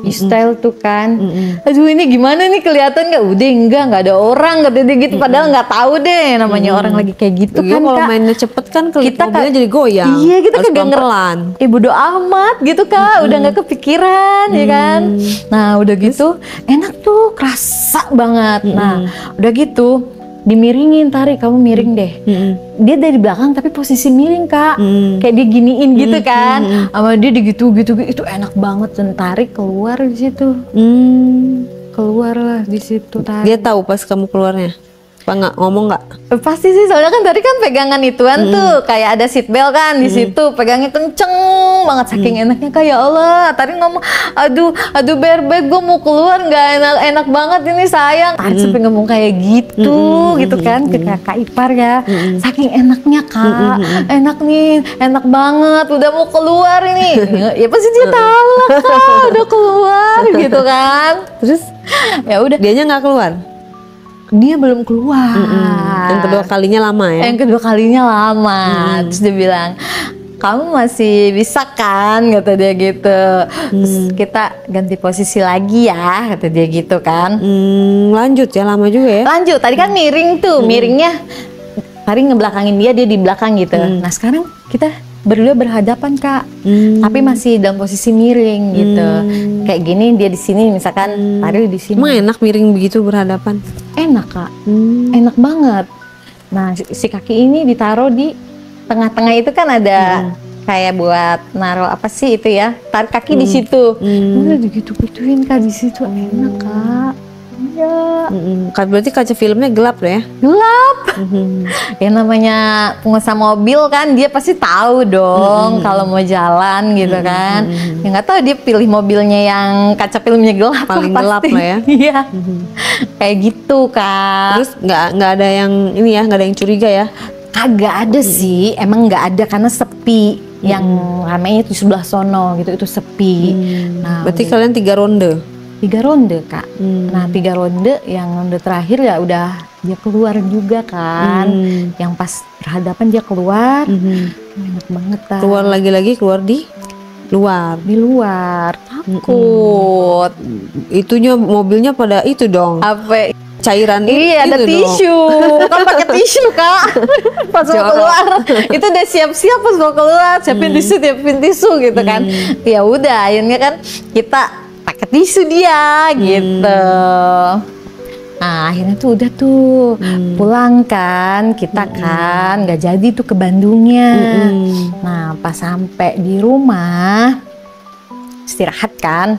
[SPEAKER 1] Style tuh kan. Aduh ini gimana nih, kelihatan nggak? Udah nggak ada orang, kata dia gitu. Padahal nggak tahu deh namanya orang lagi kayak gitu kan.
[SPEAKER 2] Kalau
[SPEAKER 1] Kak,
[SPEAKER 2] mainnya cepet kan
[SPEAKER 1] kita
[SPEAKER 2] mobilnya jadi goyang.
[SPEAKER 1] Iya, kita
[SPEAKER 2] harus
[SPEAKER 1] kagak
[SPEAKER 2] pelan.
[SPEAKER 1] bodo amat gitu Kak, udah nggak kepikiran ya kan. Nah udah gitu enak tuh, kerasa banget. Nah udah gitu dimiringin, Tari kamu miring deh. Dia dari belakang tapi posisi miring Kak, kayak dia giniin gitu kan. Sama dia gitu itu enak banget. Dan Tari keluar di situ. Keluar lah di situ Tari.
[SPEAKER 2] Dia tahu pas kamu keluarnya? Apa nggak ngomong nggak?
[SPEAKER 1] Pasti sih, soalnya kan tadi kan pegangan ituan tuh kayak ada seatbelt kan di situ, pegangnya kenceng banget saking enaknya. Kayak Allah, tadi ngomong aduh berbeg gue mau keluar, nggak enak banget ini sayang. Tadi sampai ngomong kayak gitu kan ke kakak ipar ya, saking enaknya Kak, enak nih, enak banget, udah mau keluar ini. Ya pasti dia tahu lah Kak, udah keluar gitu kan. Terus ya udah,
[SPEAKER 2] Dianya nggak keluar?
[SPEAKER 1] dia belum keluar.
[SPEAKER 2] Yang kedua kalinya lama ya?
[SPEAKER 1] Yang kedua kalinya lama. Terus dia bilang, kamu masih bisa kan, kata dia gitu. Terus kita ganti posisi lagi ya, kata dia gitu kan.
[SPEAKER 2] Lanjut ya, lama juga ya?
[SPEAKER 1] Lanjut, tadi kan miring tuh, miringnya Tari ngebelakangin dia di belakang gitu. Nah sekarang kita berdua berhadapan Kak, tapi masih dalam posisi miring gitu. Kayak gini dia di sini, misalkan Tari di sini.
[SPEAKER 2] Emang enak miring begitu berhadapan?
[SPEAKER 1] Enak Kak, enak banget. Nah si kaki ini ditaruh di tengah-tengah itu kan ada kayak buat naruh apa sih itu ya, tarik kaki di situ. Udah digitu-gituin Kak di situ, enak Kak. Iya.
[SPEAKER 2] Berarti kaca filmnya gelap ya?
[SPEAKER 1] Gelap. Ya namanya pengusaha mobil kan, dia pasti tahu dong kalau mau jalan gitu kan. Ya nggak tahu dia pilih mobilnya yang kaca filmnya gelap.
[SPEAKER 2] Paling gelap lah ya.
[SPEAKER 1] Iya. Kayak gitu Kak.
[SPEAKER 2] Terus nggak ada yang ini ya, nggak ada yang curiga ya?
[SPEAKER 1] Kagak ada sih, emang nggak ada karena sepi. Yang ramainya itu sebelah sono gitu, itu sepi. Nah,
[SPEAKER 2] berarti kalian 3 ronde?
[SPEAKER 1] 3 ronde Kak. Nah 3 ronde, yang ronde terakhir ya udah dia keluar juga kan. Yang pas berhadapan dia keluar, enak banget Kak.
[SPEAKER 2] Keluar lagi-lagi, keluar di luar.
[SPEAKER 1] Di luar, takut.
[SPEAKER 2] Itunya mobilnya pada itu dong.
[SPEAKER 1] Apa?
[SPEAKER 2] Cairan
[SPEAKER 1] Iya, ada
[SPEAKER 2] itu dong.
[SPEAKER 1] tisu. Kan pakai tisu, Kak. Pas mau
[SPEAKER 2] Jorok.
[SPEAKER 1] keluar. Itu udah siap-siap pas mau keluar, siapin tisu gitu kan. Ya udah, akhirnya kan kita pakai tisu dia gitu. Nah, akhirnya tuh udah tuh pulang kan kita kan nggak jadi tuh ke Bandungnya. Nah, pas sampai di rumah istirahat kan,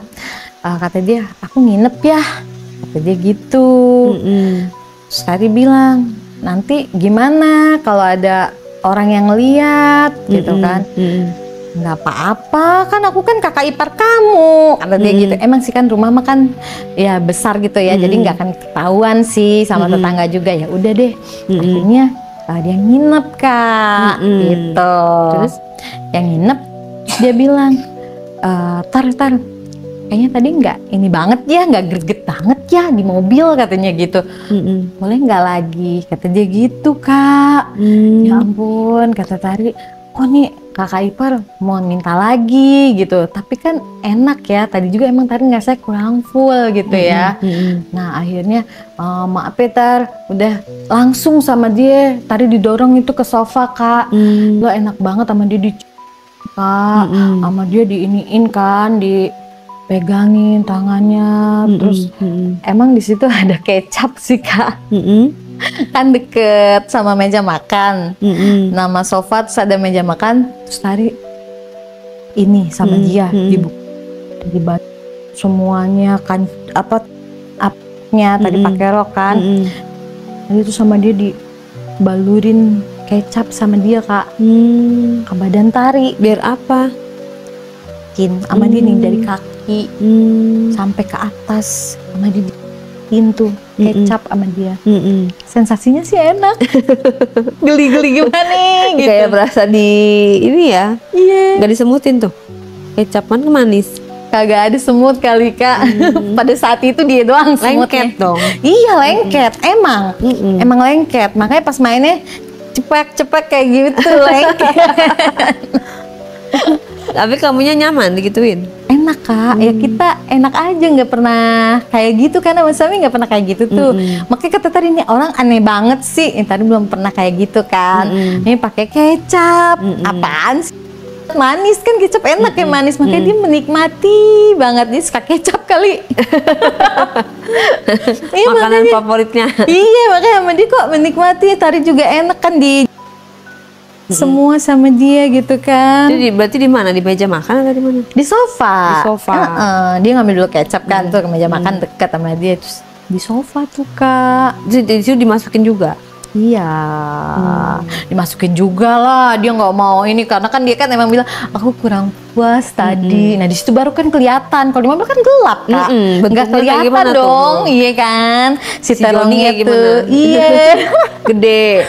[SPEAKER 1] kata dia aku nginep ya, kata dia gitu. Terus tadi bilang nanti gimana kalau ada orang yang lihat gitu kan. Nggak apa-apa, kan aku kan kakak ipar kamu, kata dia gitu. Emang sih kan rumah mah kan ya besar gitu ya, jadi nggak akan ketahuan sih sama tetangga juga. Ya udah deh, akhirnya dia nginep, Kak, gitu. Terus yang nginep dia bilang, tar, kayaknya tadi nggak ini banget ya, nggak greget banget ya di mobil, katanya gitu. Boleh nggak lagi, kata dia gitu, Kak. Ya ampun, kata Tari, kok nih kakak ipar mau minta lagi gitu, tapi kan enak ya, tadi juga emang Tari ngerasa kurang full gitu ya. Nah akhirnya maaf ya Tar, udah langsung sama dia, Tari didorong itu ke sofa, Kak. Lo enak banget sama dia Kak, sama dia diiniin kan, dipegangin tangannya, terus emang di situ ada kecap sih, Kak. Kan deket sama meja makan, nama sofa terus ada meja makan, terus Tari ini sama dia dibantu semuanya kan, apanya tadi pakai rok kan, jadi itu sama dia dibalurin kecap sama dia, Kak, ke badan Tari.
[SPEAKER 2] Biar apa?
[SPEAKER 1] Sama dia nih dari kaki sampai ke atas, sama dia pintu kecap sama dia. Sensasinya sih enak. Geli-geli gimana nih gitu.
[SPEAKER 2] Kayak berasa di ini ya.
[SPEAKER 1] Iya.
[SPEAKER 2] Gak disemutin tuh. Kecap kan manis.
[SPEAKER 1] Kagak ada semut kali, Kak. Pada saat itu dia doang semutnya.
[SPEAKER 2] Lengket dong.
[SPEAKER 1] Iya, lengket. Emang lengket. Makanya pas mainnya cepek-cepek kayak gitu, lengket.
[SPEAKER 2] Tapi kamunya nyaman digituin?
[SPEAKER 1] Enak, Kak, ya kita enak aja, nggak pernah kayak gitu kan, sama suami nggak pernah kayak gitu tuh. Makanya kata Tadi ini orang aneh banget sih, tadi belum pernah kayak gitu kan. Ini pakai kecap, apaan sih? Manis kan, kecap enak ya, manis, makanya dia menikmati banget, dia suka kecap kali. Iya,
[SPEAKER 2] makanan
[SPEAKER 1] makanya,
[SPEAKER 2] favoritnya.
[SPEAKER 1] Iya, makanya sama dia kok menikmati. Tadi juga enak kan di semua sama dia gitu kan.
[SPEAKER 2] Jadi berarti di mana? Di meja makan atau di mana?
[SPEAKER 1] Di sofa.
[SPEAKER 2] Di sofa.
[SPEAKER 1] Dia ngambil dulu kecap kan, tuh ke meja makan dekat sama dia, terus di sofa tuh, Kak.
[SPEAKER 2] Di situ dimasukin juga?
[SPEAKER 1] Iya, dimasukin juga lah. Dia nggak mau ini karena kan dia kan emang bilang aku kurang puas tadi. Nah di situ baru kan kelihatan. Kalau di mobil kan gelap, Kak. Nggak kelihatan dong, iya kan? Si terongnya tuh, iya, gede,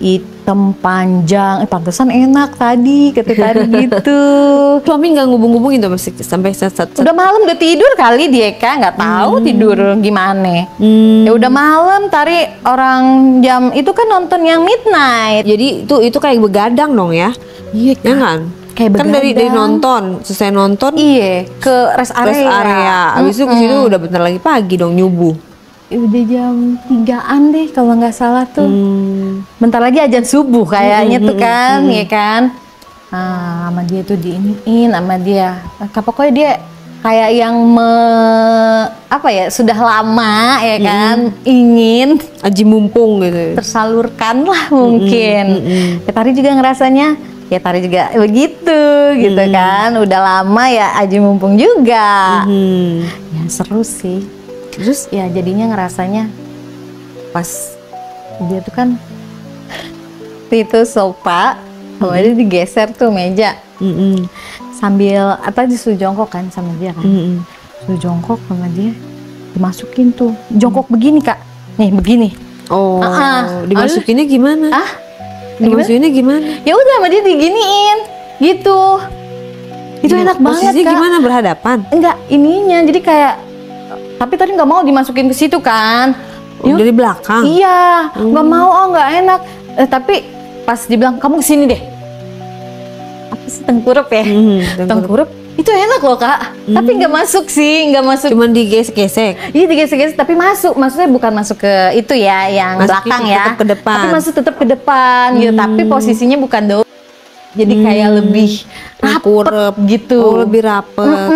[SPEAKER 1] hitam, panjang. Pantesan enak tadi, kata Tari gitu.
[SPEAKER 2] Suami nggak ngubung-ngubungin tuh masih sampai saat
[SPEAKER 1] Udah malam, udah tidur kali dia, Kak, nggak tahu tidur gimana. Ya udah malam, Tari orang jam itu kan nonton yang midnight.
[SPEAKER 2] Jadi itu kayak begadang dong ya?
[SPEAKER 1] Iya,
[SPEAKER 2] ya kan?
[SPEAKER 1] Kayak
[SPEAKER 2] kan dari nonton, selesai nonton,
[SPEAKER 1] iya, ke rest area.
[SPEAKER 2] Abis itu ke situ udah bentar lagi pagi dong, nyubuh.
[SPEAKER 1] Udah jam 3-an deh kalau nggak salah tuh. Bentar lagi azan subuh kayaknya tuh kan, ya kan? Nah, sama dia tuh diiniin sama dia. Pokoknya dia kayak yang sudah lama ya kan, ingin
[SPEAKER 2] aji mumpung gitu.
[SPEAKER 1] Tersalurkan lah mungkin. Ya Tari juga ngerasanya, ya Tari juga begitu gitu kan. Udah lama ya aji mumpung juga. Ya seru sih. Terus ya jadinya ngerasanya pas dia tuh kan itu sofa, kemudian digeser tuh meja, sambil disuruh jongkok kan sama dia kan, suruh jongkok sama dia, dimasukin tuh jongkok begini, Kak, nih begini.
[SPEAKER 2] Oh, dimasukinnya gimana? Dimasukinnya gimana?
[SPEAKER 1] Ya udah sama dia diginiin gitu. Itu enak banget, Kak.
[SPEAKER 2] Gimana, berhadapan?
[SPEAKER 1] Enggak, ininya jadi kayak, tapi tadi nggak mau dimasukin ke situ kan.
[SPEAKER 2] Dari belakang?
[SPEAKER 1] Iya, nggak mau, nggak enak. Tapi pas dibilang kamu kesini deh. tengkurup ya. Tengkurup itu enak loh Kak, tapi nggak masuk sih, nggak masuk.
[SPEAKER 2] Cuman digesek-gesek.
[SPEAKER 1] Iya digesek-gesek, tapi masuk. Maksudnya bukan masuk ke itu ya, yang
[SPEAKER 2] Masuk
[SPEAKER 1] belakang
[SPEAKER 2] itu
[SPEAKER 1] ya.
[SPEAKER 2] tetap ke depan.
[SPEAKER 1] Tapi masuk tetap ke depan gitu. Tapi posisinya bukan jadi kayak lebih rapet gitu.
[SPEAKER 2] Oh, lebih rapet.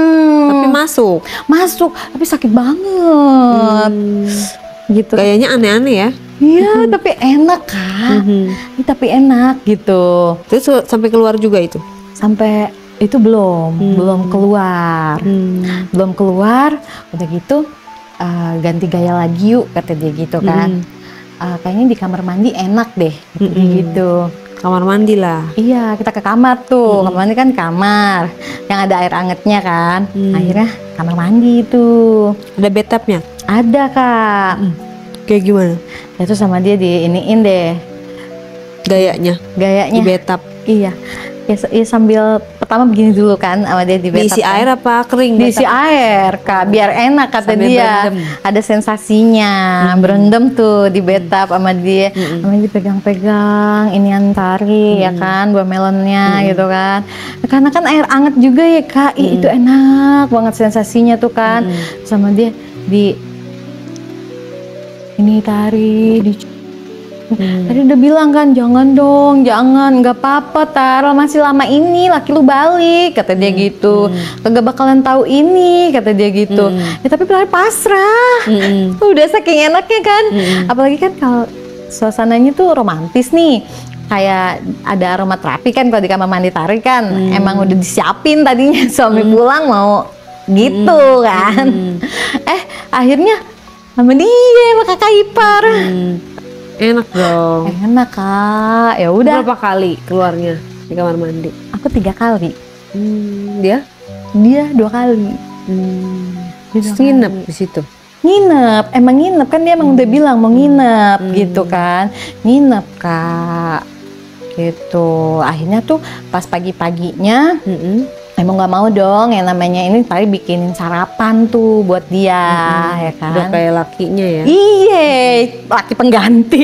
[SPEAKER 2] Tapi masuk.
[SPEAKER 1] Masuk, tapi sakit banget. Gitu.
[SPEAKER 2] Kayaknya aneh-aneh ya.
[SPEAKER 1] Iya, tapi enak Kak. Tapi enak gitu.
[SPEAKER 2] Terus sampai keluar juga itu.
[SPEAKER 1] Sampai itu belum keluar. Belum keluar, udah gitu ganti gaya lagi yuk kata dia gitu kan. Kayaknya di kamar mandi enak deh gitu.
[SPEAKER 2] Kamar mandi lah.
[SPEAKER 1] Iya, kita ke kamar tuh. Kamar mandi kan kamar yang ada air angetnya kan. Akhirnya kamar mandi itu.
[SPEAKER 2] Ada bathtubnya?
[SPEAKER 1] Ada Kak.
[SPEAKER 2] Kayak gimana?
[SPEAKER 1] Itu sama dia diiniin deh
[SPEAKER 2] Gayanya?
[SPEAKER 1] gayanya.
[SPEAKER 2] Di bathtub?
[SPEAKER 1] Iya. Ya sambil pertama begini dulu kan sama dia di bathtub.
[SPEAKER 2] Diisi
[SPEAKER 1] kan.
[SPEAKER 2] air apa kering?
[SPEAKER 1] Diisi air Kak, biar enak kata
[SPEAKER 2] Sambil
[SPEAKER 1] dia.
[SPEAKER 2] berendam.
[SPEAKER 1] Ada sensasinya, berendam tuh di bathtub sama dia. Sama dia pegang-pegang inian tari ya kan, buah melonnya gitu kan. Karena kan air anget juga ya Kak, itu enak banget sensasinya tuh kan. Sama dia di ini tari di tadi udah bilang kan jangan dong, jangan, nggak apa-apa Tar, masih lama ini laki lu balik kata dia gitu, kagak bakalan tahu ini kata dia gitu. Ya tapi pelari pasrah, udah saking enaknya kan. Apalagi kan kalau suasananya tuh romantis nih, kayak ada aromaterapi kan kalau di kamar mandi Tari kan, emang udah disiapin tadinya suami pulang mau gitu kan. Akhirnya sama dia sama kakak ipar.
[SPEAKER 2] Enak dong.
[SPEAKER 1] Enak Kak, ya udah.
[SPEAKER 2] Berapa kali keluarnya di kamar mandi?
[SPEAKER 1] Aku 3 kali,
[SPEAKER 2] Dia?
[SPEAKER 1] dia 2 kali.
[SPEAKER 2] Terus nginep di situ.
[SPEAKER 1] Nginep, emang nginep kan dia emang udah bilang mau nginep gitu kan, nginep Kak, gitu. Akhirnya tuh pas pagi-paginya emang nggak mau dong yang namanya ini tadi bikinin sarapan tuh buat dia ya kan.
[SPEAKER 2] Udah kayak lakinya ya.
[SPEAKER 1] Iya, laki pengganti.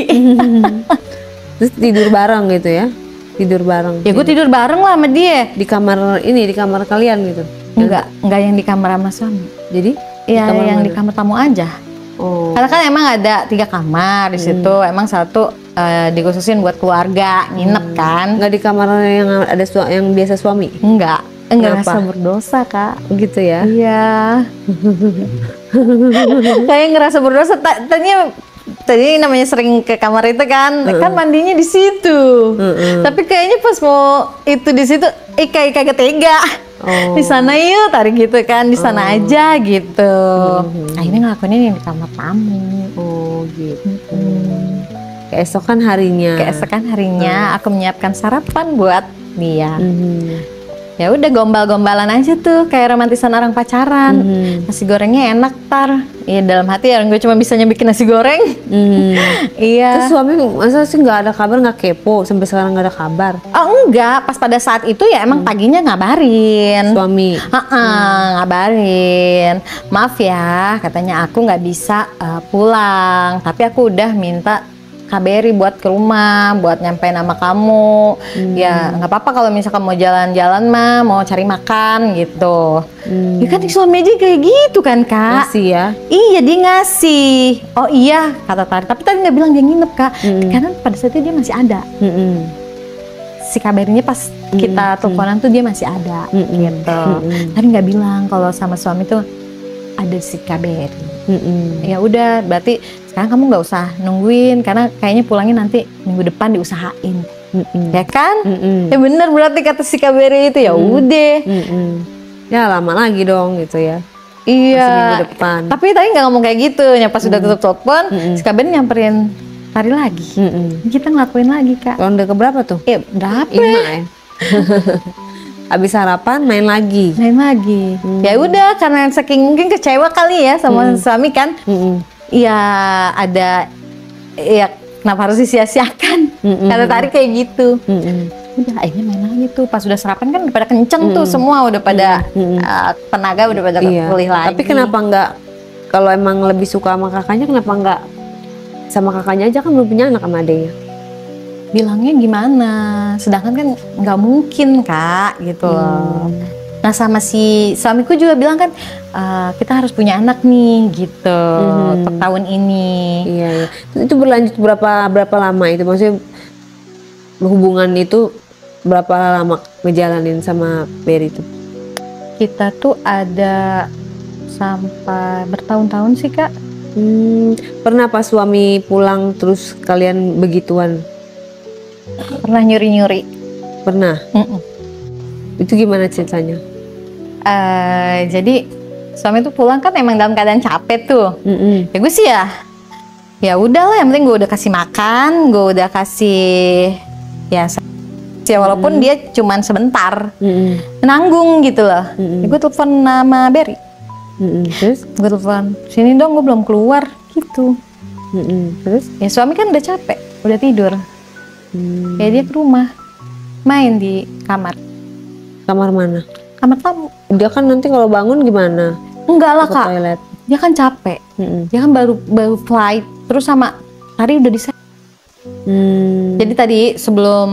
[SPEAKER 2] Terus tidur bareng gitu ya? Tidur bareng.
[SPEAKER 1] Ya gue tidur bareng lah sama dia.
[SPEAKER 2] Di kamar ini, di kamar kalian gitu?
[SPEAKER 1] Enggak yang di kamar sama suami.
[SPEAKER 2] Jadi?
[SPEAKER 1] Iya, yang di kamar tamu aja.
[SPEAKER 2] Oh.
[SPEAKER 1] Karena kan emang ada 3 kamar di situ. Emang satu dikhususin buat keluarga nginep kan.
[SPEAKER 2] Nggak di kamar yang ada yang biasa suami?
[SPEAKER 1] Enggak ngerasa berdosa Kak.
[SPEAKER 2] Begitu ya?
[SPEAKER 1] Iya. Kayak ngerasa berdosa. Tadi namanya sering ke kamar itu kan, kan mandinya di situ. Tapi kayaknya pas mau itu di situ, kayak kagak tega. Di sana yuk, tarik gitu kan, di sana aja gitu. Akhirnya ngelakuinnya yang di kamar tamu.
[SPEAKER 2] Oh gitu. Keesokan harinya,
[SPEAKER 1] aku menyiapkan sarapan buat dia. Ya udah gombal-gombalan aja tuh kayak romantisan orang pacaran. Nasi gorengnya enak Tar. Iya dalam hati ya gue cuma bisanya bikin nasi goreng. Iya.
[SPEAKER 2] Terus suami masa sih nggak ada kabar, nggak kepo sampai sekarang nggak ada kabar?
[SPEAKER 1] Oh enggak, pas pada saat itu ya emang paginya ngabarin.
[SPEAKER 2] Suami?
[SPEAKER 1] Ngabarin. Maaf ya katanya aku nggak bisa pulang. Tapi aku udah minta KBRI buat ke rumah, buat nyampein nama kamu. Ya nggak apa-apa kalau misalkan mau jalan-jalan mah, mau cari makan gitu. Ya kan suami aja kayak gitu kan Kak.
[SPEAKER 2] Ngasih ya?
[SPEAKER 1] Iya dia ngasih. Oh iya kata Tari. Tapi tadi nggak bilang dia nginep Kak. Karena pada saat itu dia masih ada. Si KBRI-nya pas kita teleponan tuh dia masih ada gitu. Tadi nggak bilang kalau sama suami tuh ada si KBRI. Ya udah berarti sekarang kamu nggak usah nungguin karena kayaknya pulangnya nanti minggu depan diusahain. Ya kan? Ya bener berarti kata si KBRI itu ya udah.
[SPEAKER 2] Ya lama lagi dong gitu ya.
[SPEAKER 1] Iya.
[SPEAKER 2] Masih minggu depan.
[SPEAKER 1] Tapi tadi nggak ngomong kayak gitu. Pas sudah tutup telepon, si KBRI nyamperin Tari lagi. Kita ngelakuin lagi Kak.
[SPEAKER 2] Ronde keberapa tuh?
[SPEAKER 1] Iya berapa?
[SPEAKER 2] 5 ya. Habis sarapan main lagi.
[SPEAKER 1] Ya udah karena saking mungkin kecewa kali ya sama suami kan. Iya ada ya kenapa harus disia-siakan? Kata Tari kayak gitu. Udah akhirnya main lagi tuh. Pas udah sarapan kan udah pada kenceng tuh semua, udah pada tenaga udah pada pulih lagi.
[SPEAKER 2] Tapi kenapa enggak, kalau emang lebih suka sama kakaknya kenapa enggak sama kakaknya aja, kan belum punya anak sama adiknya?
[SPEAKER 1] bilangnya gimana, sedangkan kan nggak mungkin Kak gitu loh. Nah sama si suamiku juga bilang kan kita harus punya anak nih gitu per tahun ini.
[SPEAKER 2] Iya, iya. Itu berlanjut berapa lama itu? Maksudnya hubungan itu berapa lama ngejalanin sama Berry itu?
[SPEAKER 1] Kita tuh ada sampai bertahun-tahun sih Kak.
[SPEAKER 2] Pernah pas suami pulang terus kalian begituan?
[SPEAKER 1] Pernah nyuri-nyuri.
[SPEAKER 2] Pernah? Itu gimana ceritanya?
[SPEAKER 1] Jadi suami tuh pulang kan emang dalam keadaan capek tuh. Ya gue sih ya udahlah, yang penting gue udah kasih makan, gue udah kasih ya walaupun dia cuman sebentar nanggung gitu loh. Ya, gue telepon nama Berry.
[SPEAKER 2] Terus?
[SPEAKER 1] Gue telepon, sini dong gue belum keluar gitu.
[SPEAKER 2] Terus?
[SPEAKER 1] Ya suami kan udah capek, udah tidur. Ya dia ke rumah, main di kamar.
[SPEAKER 2] Kamar mana?
[SPEAKER 1] Kamar tamu.
[SPEAKER 2] Dia kan nanti kalau bangun gimana?
[SPEAKER 1] Enggak lah
[SPEAKER 2] Ke
[SPEAKER 1] Kak,
[SPEAKER 2] toilet.
[SPEAKER 1] dia kan capek. Dia kan baru flight, terus sama Tari udah di Jadi tadi sebelum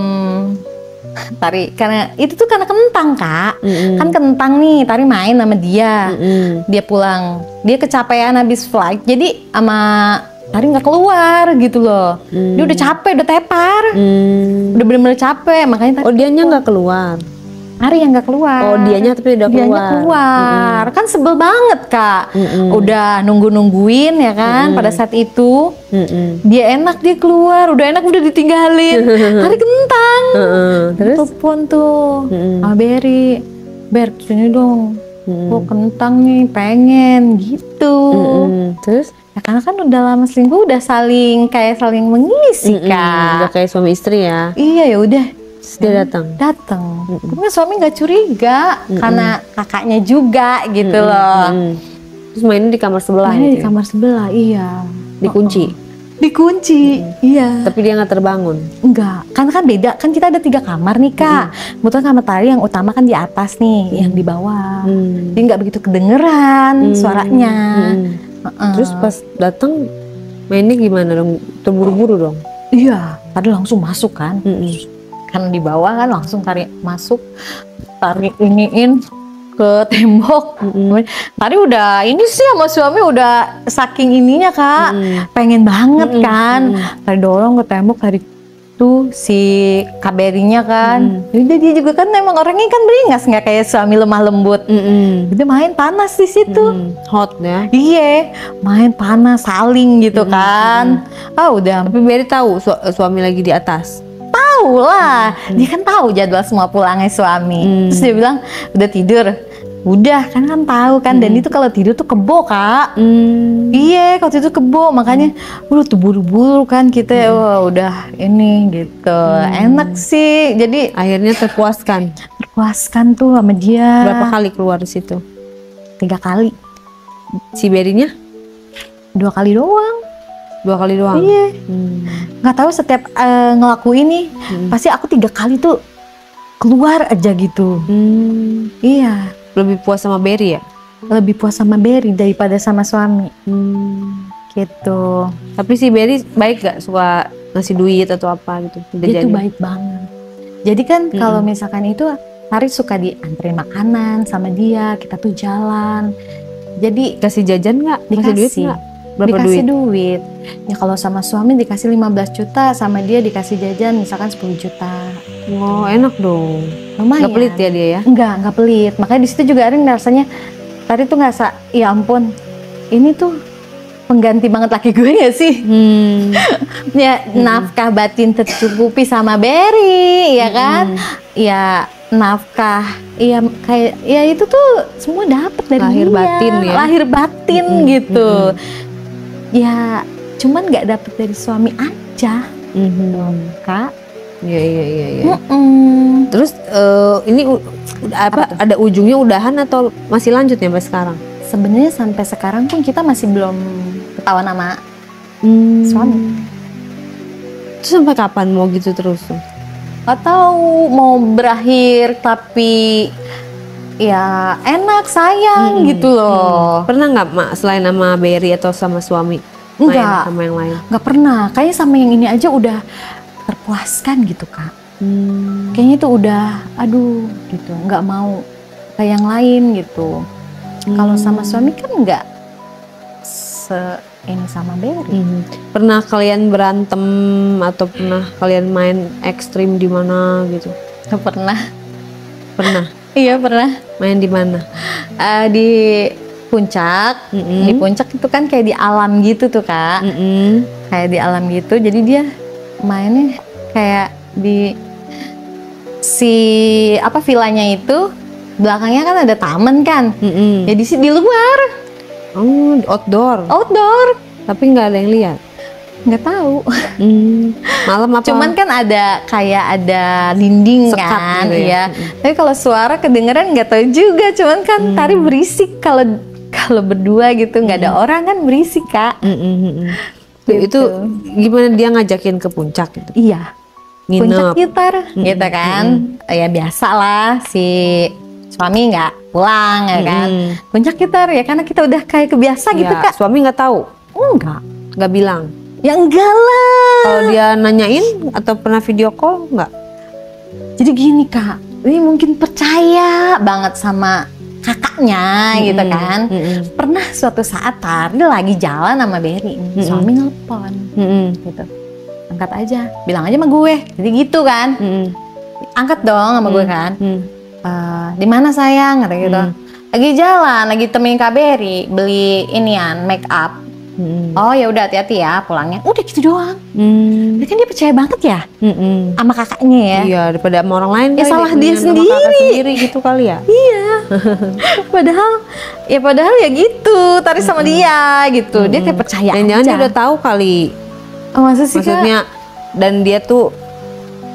[SPEAKER 1] Tari, karena itu tuh karena kentang Kak, kan kentang nih, Tari main sama dia, dia pulang, dia kecapean habis flight, jadi sama Tari nggak keluar gitu loh, dia udah capek, udah tepar, udah bener-bener capek, makanya Tari.
[SPEAKER 2] Oh dianya nggak keluar?
[SPEAKER 1] Tari yang nggak keluar.
[SPEAKER 2] Oh dianya tapi udah keluar.
[SPEAKER 1] Dianya keluar, kan sebel banget Kak, udah nungguin ya kan, pada saat itu dia enak dia keluar, udah enak udah ditinggalin, Tari kentang.
[SPEAKER 2] Terus?
[SPEAKER 1] Telepon tuh sama Berry, Ber sini dong, kok kentang nih pengen gitu.
[SPEAKER 2] Terus?
[SPEAKER 1] Ya karena kan udah lama selingkuh, udah saling mengisi Kak.
[SPEAKER 2] Udah kayak suami istri ya?
[SPEAKER 1] Iya ya udah.
[SPEAKER 2] Dia datang.
[SPEAKER 1] Tapi suami nggak curiga karena kakaknya juga gitu loh.
[SPEAKER 2] Terus mainnya di kamar sebelah.
[SPEAKER 1] Mainnya
[SPEAKER 2] gitu
[SPEAKER 1] di kamar sebelah, iya.
[SPEAKER 2] Dikunci.
[SPEAKER 1] Dikunci, iya.
[SPEAKER 2] Tapi dia nggak terbangun.
[SPEAKER 1] Enggak, karena kan beda. Kan kita ada 3 kamar nih Kak. Kebetulan kamar Tari yang utama kan di atas nih, yang di bawah. Jadi nggak begitu kedengeran suaranya.
[SPEAKER 2] Terus pas datang mainnya gimana dong? Terburu-buru dong?
[SPEAKER 1] Iya, Tari langsung masuk kan. Kan di bawah kan langsung Tari masuk, Tari iniin ke tembok. Tari udah ini sih sama suami udah saking ininya Kak, pengen banget kan. Tari dorong ke tembok, Tari tuh si kaberinya kan. Jadi dia juga kan emang orangnya kan beringas, nggak kayak suami lemah lembut. Itu main panas di situ.
[SPEAKER 2] Hot ya?
[SPEAKER 1] Iya, main panas saling gitu kan. Udah.
[SPEAKER 2] Tapi Berry tahu suami lagi di atas.
[SPEAKER 1] Tahu lah, dia kan tahu jadwal semua pulangnya suami. Terus dia bilang udah tidur, udah kan tahu kan. Dan itu kalau tidur tuh kebo Kak. Iya, kalau tidur kebo, makanya tuh buru-buru kan kita. Wah udah ini gitu, enak sih. Jadi
[SPEAKER 2] akhirnya terpuaskan
[SPEAKER 1] tuh sama dia.
[SPEAKER 2] Berapa kali keluar di situ?
[SPEAKER 1] 3 kali.
[SPEAKER 2] Si Berry-nya?
[SPEAKER 1] 2 kali doang.
[SPEAKER 2] 2 kali doang?
[SPEAKER 1] Iya. Nggak tahu setiap ngelakuin nih, pasti aku 3 kali tuh keluar aja gitu. Iya.
[SPEAKER 2] Lebih puas sama Berry ya?
[SPEAKER 1] Lebih puas sama Berry daripada sama suami. Gitu.
[SPEAKER 2] Tapi si Berry baik gak? Suka ngasih duit atau apa gitu?
[SPEAKER 1] Dia tuh baik banget. Jadi kan kalau misalkan itu Tari suka dianterin makanan sama dia, kita tuh jalan. Jadi
[SPEAKER 2] kasih jajan nggak? Kasih duit nggak? Berapa
[SPEAKER 1] dikasih duit? Ya kalau sama suami dikasih 15 juta, sama dia dikasih jajan misalkan 10 juta.
[SPEAKER 2] Oh enak dong.
[SPEAKER 1] Lumayan.
[SPEAKER 2] Nggak pelit ya dia ya?
[SPEAKER 1] Nggak pelit. Makanya di situ juga Arin rasanya Tari tuh ngerasa, ya ampun, ini tuh pengganti banget laki gue ya sih. Ya nafkah batin tercukupi sama Berry, ya kan? Ya nafkah, ya kayak ya itu tuh semua dapat dari
[SPEAKER 2] lahir
[SPEAKER 1] dia.
[SPEAKER 2] Batin ya.
[SPEAKER 1] Lahir batin gitu. Ya cuman nggak dapet dari suami aja, Kak.
[SPEAKER 2] Iya. Terus ini apa ada ujungnya udahan atau masih lanjut ya sampai sekarang?
[SPEAKER 1] Sebenarnya sampai sekarang pun kita masih belum ketahuan sama suami.
[SPEAKER 2] Terus sampai kapan mau gitu terus?
[SPEAKER 1] Atau mau berakhir tapi ya enak sayang gitu loh.
[SPEAKER 2] Pernah nggak Mak selain sama Berry atau sama suami?
[SPEAKER 1] Enggak,
[SPEAKER 2] sama yang lain?
[SPEAKER 1] Nggak pernah. Kayaknya sama yang ini aja udah puaskan gitu Kak. Kayaknya itu udah aduh gitu, nggak mau kayak yang lain gitu. Kalau sama suami kan nggak ini sama Berry.
[SPEAKER 2] Pernah kalian berantem atau pernah kalian main ekstrim di mana gitu?
[SPEAKER 1] Pernah.
[SPEAKER 2] Pernah.
[SPEAKER 1] Iya pernah.
[SPEAKER 2] Main di mana?
[SPEAKER 1] Di puncak. Di puncak itu kan kayak di alam gitu tuh Kak. Kayak di alam gitu. Jadi dia mainnya kayak di villanya itu belakangnya kan ada taman kan. Jadi sih di luar.
[SPEAKER 2] Oh, outdoor. Tapi nggak ada yang lihat.
[SPEAKER 1] Nggak tahu.
[SPEAKER 2] Malam apa?
[SPEAKER 1] Cuman kan ada dinding
[SPEAKER 2] Sekat
[SPEAKER 1] kan,
[SPEAKER 2] gitu ya.
[SPEAKER 1] Tapi kalau suara kedengeran nggak tahu juga. Cuman kan tari berisik kalau berdua gitu nggak ada orang kan berisik Kak. Gitu. Itu
[SPEAKER 2] gimana dia ngajakin ke puncak gitu?
[SPEAKER 1] Iya.
[SPEAKER 2] Nginep.
[SPEAKER 1] Puncak gitar gitu kan. Ya biasa lah si suami nggak pulang ya kan. Puncak gitar ya karena kita udah kayak kebiasa gitu Kak.
[SPEAKER 2] Suami nggak tahu? Nggak bilang?
[SPEAKER 1] Ya enggak lah.
[SPEAKER 2] Kalau dia nanyain atau pernah video call nggak?
[SPEAKER 1] Jadi gini Kak, ini mungkin percaya banget sama kakaknya gitu kan. Pernah suatu saat tari lagi jalan sama Berry, suami nelpon gitu. Angkat aja, bilang aja sama gue. Jadi gitu kan. Angkat dong sama gue kan. Di mana sayang? Kata gitu. Lagi jalan, lagi temenin Kak Berry beli inian make up. Oh ya udah hati-hati ya pulangnya. Udah gitu doang. Jadi kan dia percaya banget ya sama kakaknya ya.
[SPEAKER 2] Iya daripada sama orang lain.
[SPEAKER 1] Ya salah dia sendiri
[SPEAKER 2] gitu kali ya.
[SPEAKER 1] Iya. padahal ya gitu tari sama dia gitu. Dia kayak percaya
[SPEAKER 2] dan
[SPEAKER 1] aja.
[SPEAKER 2] jangan dia udah tahu kali.
[SPEAKER 1] Oh, maksudnya
[SPEAKER 2] dan dia tuh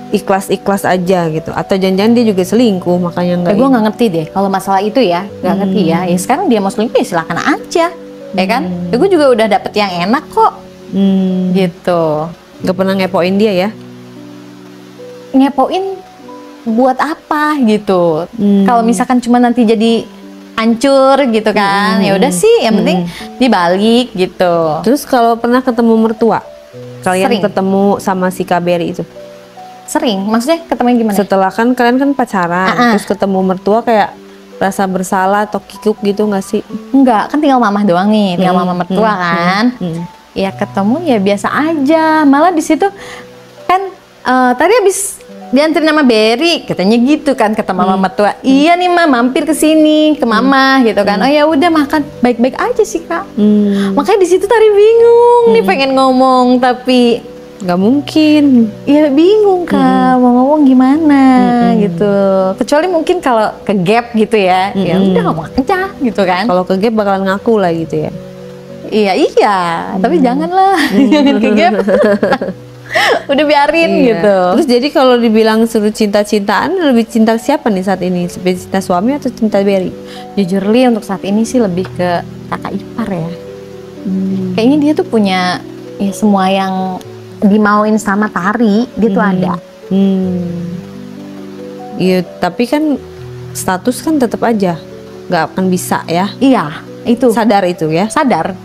[SPEAKER 2] ikhlas aja gitu. Atau jangan-jangan dia juga selingkuh makanya nggak.
[SPEAKER 1] Gue nggak ngerti deh kalau masalah itu ya. Nggak ngerti ya. Ya sekarang dia mau selingkuh ya silakan aja. Ya kan? Ya gue juga udah dapet yang enak kok. Gitu.
[SPEAKER 2] Gak pernah ngepoin dia ya?
[SPEAKER 1] Ngepoin buat apa gitu. Kalau misalkan cuma nanti jadi hancur gitu kan. Ya udah sih, yang penting dibalik gitu.
[SPEAKER 2] Terus kalau pernah ketemu mertua, kalian
[SPEAKER 1] Sering.
[SPEAKER 2] ketemu sama si Kak Berry itu?
[SPEAKER 1] Sering. Maksudnya ketemu gimana?
[SPEAKER 2] Setelah kan kalian kan pacaran, terus ketemu mertua kayak rasa bersalah atau kikuk gitu nggak sih?
[SPEAKER 1] Enggak, kan tinggal mamah doang nih, tinggal mama mertua kan. Ya ketemu ya biasa aja. Malah di situ kan tadi habis dianterin sama Berry, katanya gitu kan kata mama mertua. Iya nih Ma, mampir ke sini ke mama gitu kan. Oh ya udah makan baik-baik aja sih Kak. Makanya di situ tadi bingung nih pengen ngomong tapi
[SPEAKER 2] nggak mungkin.
[SPEAKER 1] Ya bingung Kak, mau ngomong gimana gitu. Kecuali mungkin kalau ke gap gitu ya, ya udah ngomong aja gitu kan.
[SPEAKER 2] Kalau ke gap bakalan ngaku lah gitu ya.
[SPEAKER 1] Iya, tapi janganlah, jangan ke gap. Udah biarin gitu.
[SPEAKER 2] Terus jadi kalau dibilang suruh cinta-cintaan, lebih cinta siapa nih saat ini? Lebih cinta suami atau cinta Berry?
[SPEAKER 1] Jujur Li, untuk saat ini sih lebih ke kakak ipar ya. Kayaknya dia tuh punya ya semua yang dimauin sama tari, dia tuh ada.
[SPEAKER 2] Iya, tapi kan status kan tetap aja nggak akan bisa ya.
[SPEAKER 1] Iya, itu.
[SPEAKER 2] Sadar itu ya.
[SPEAKER 1] Sadar.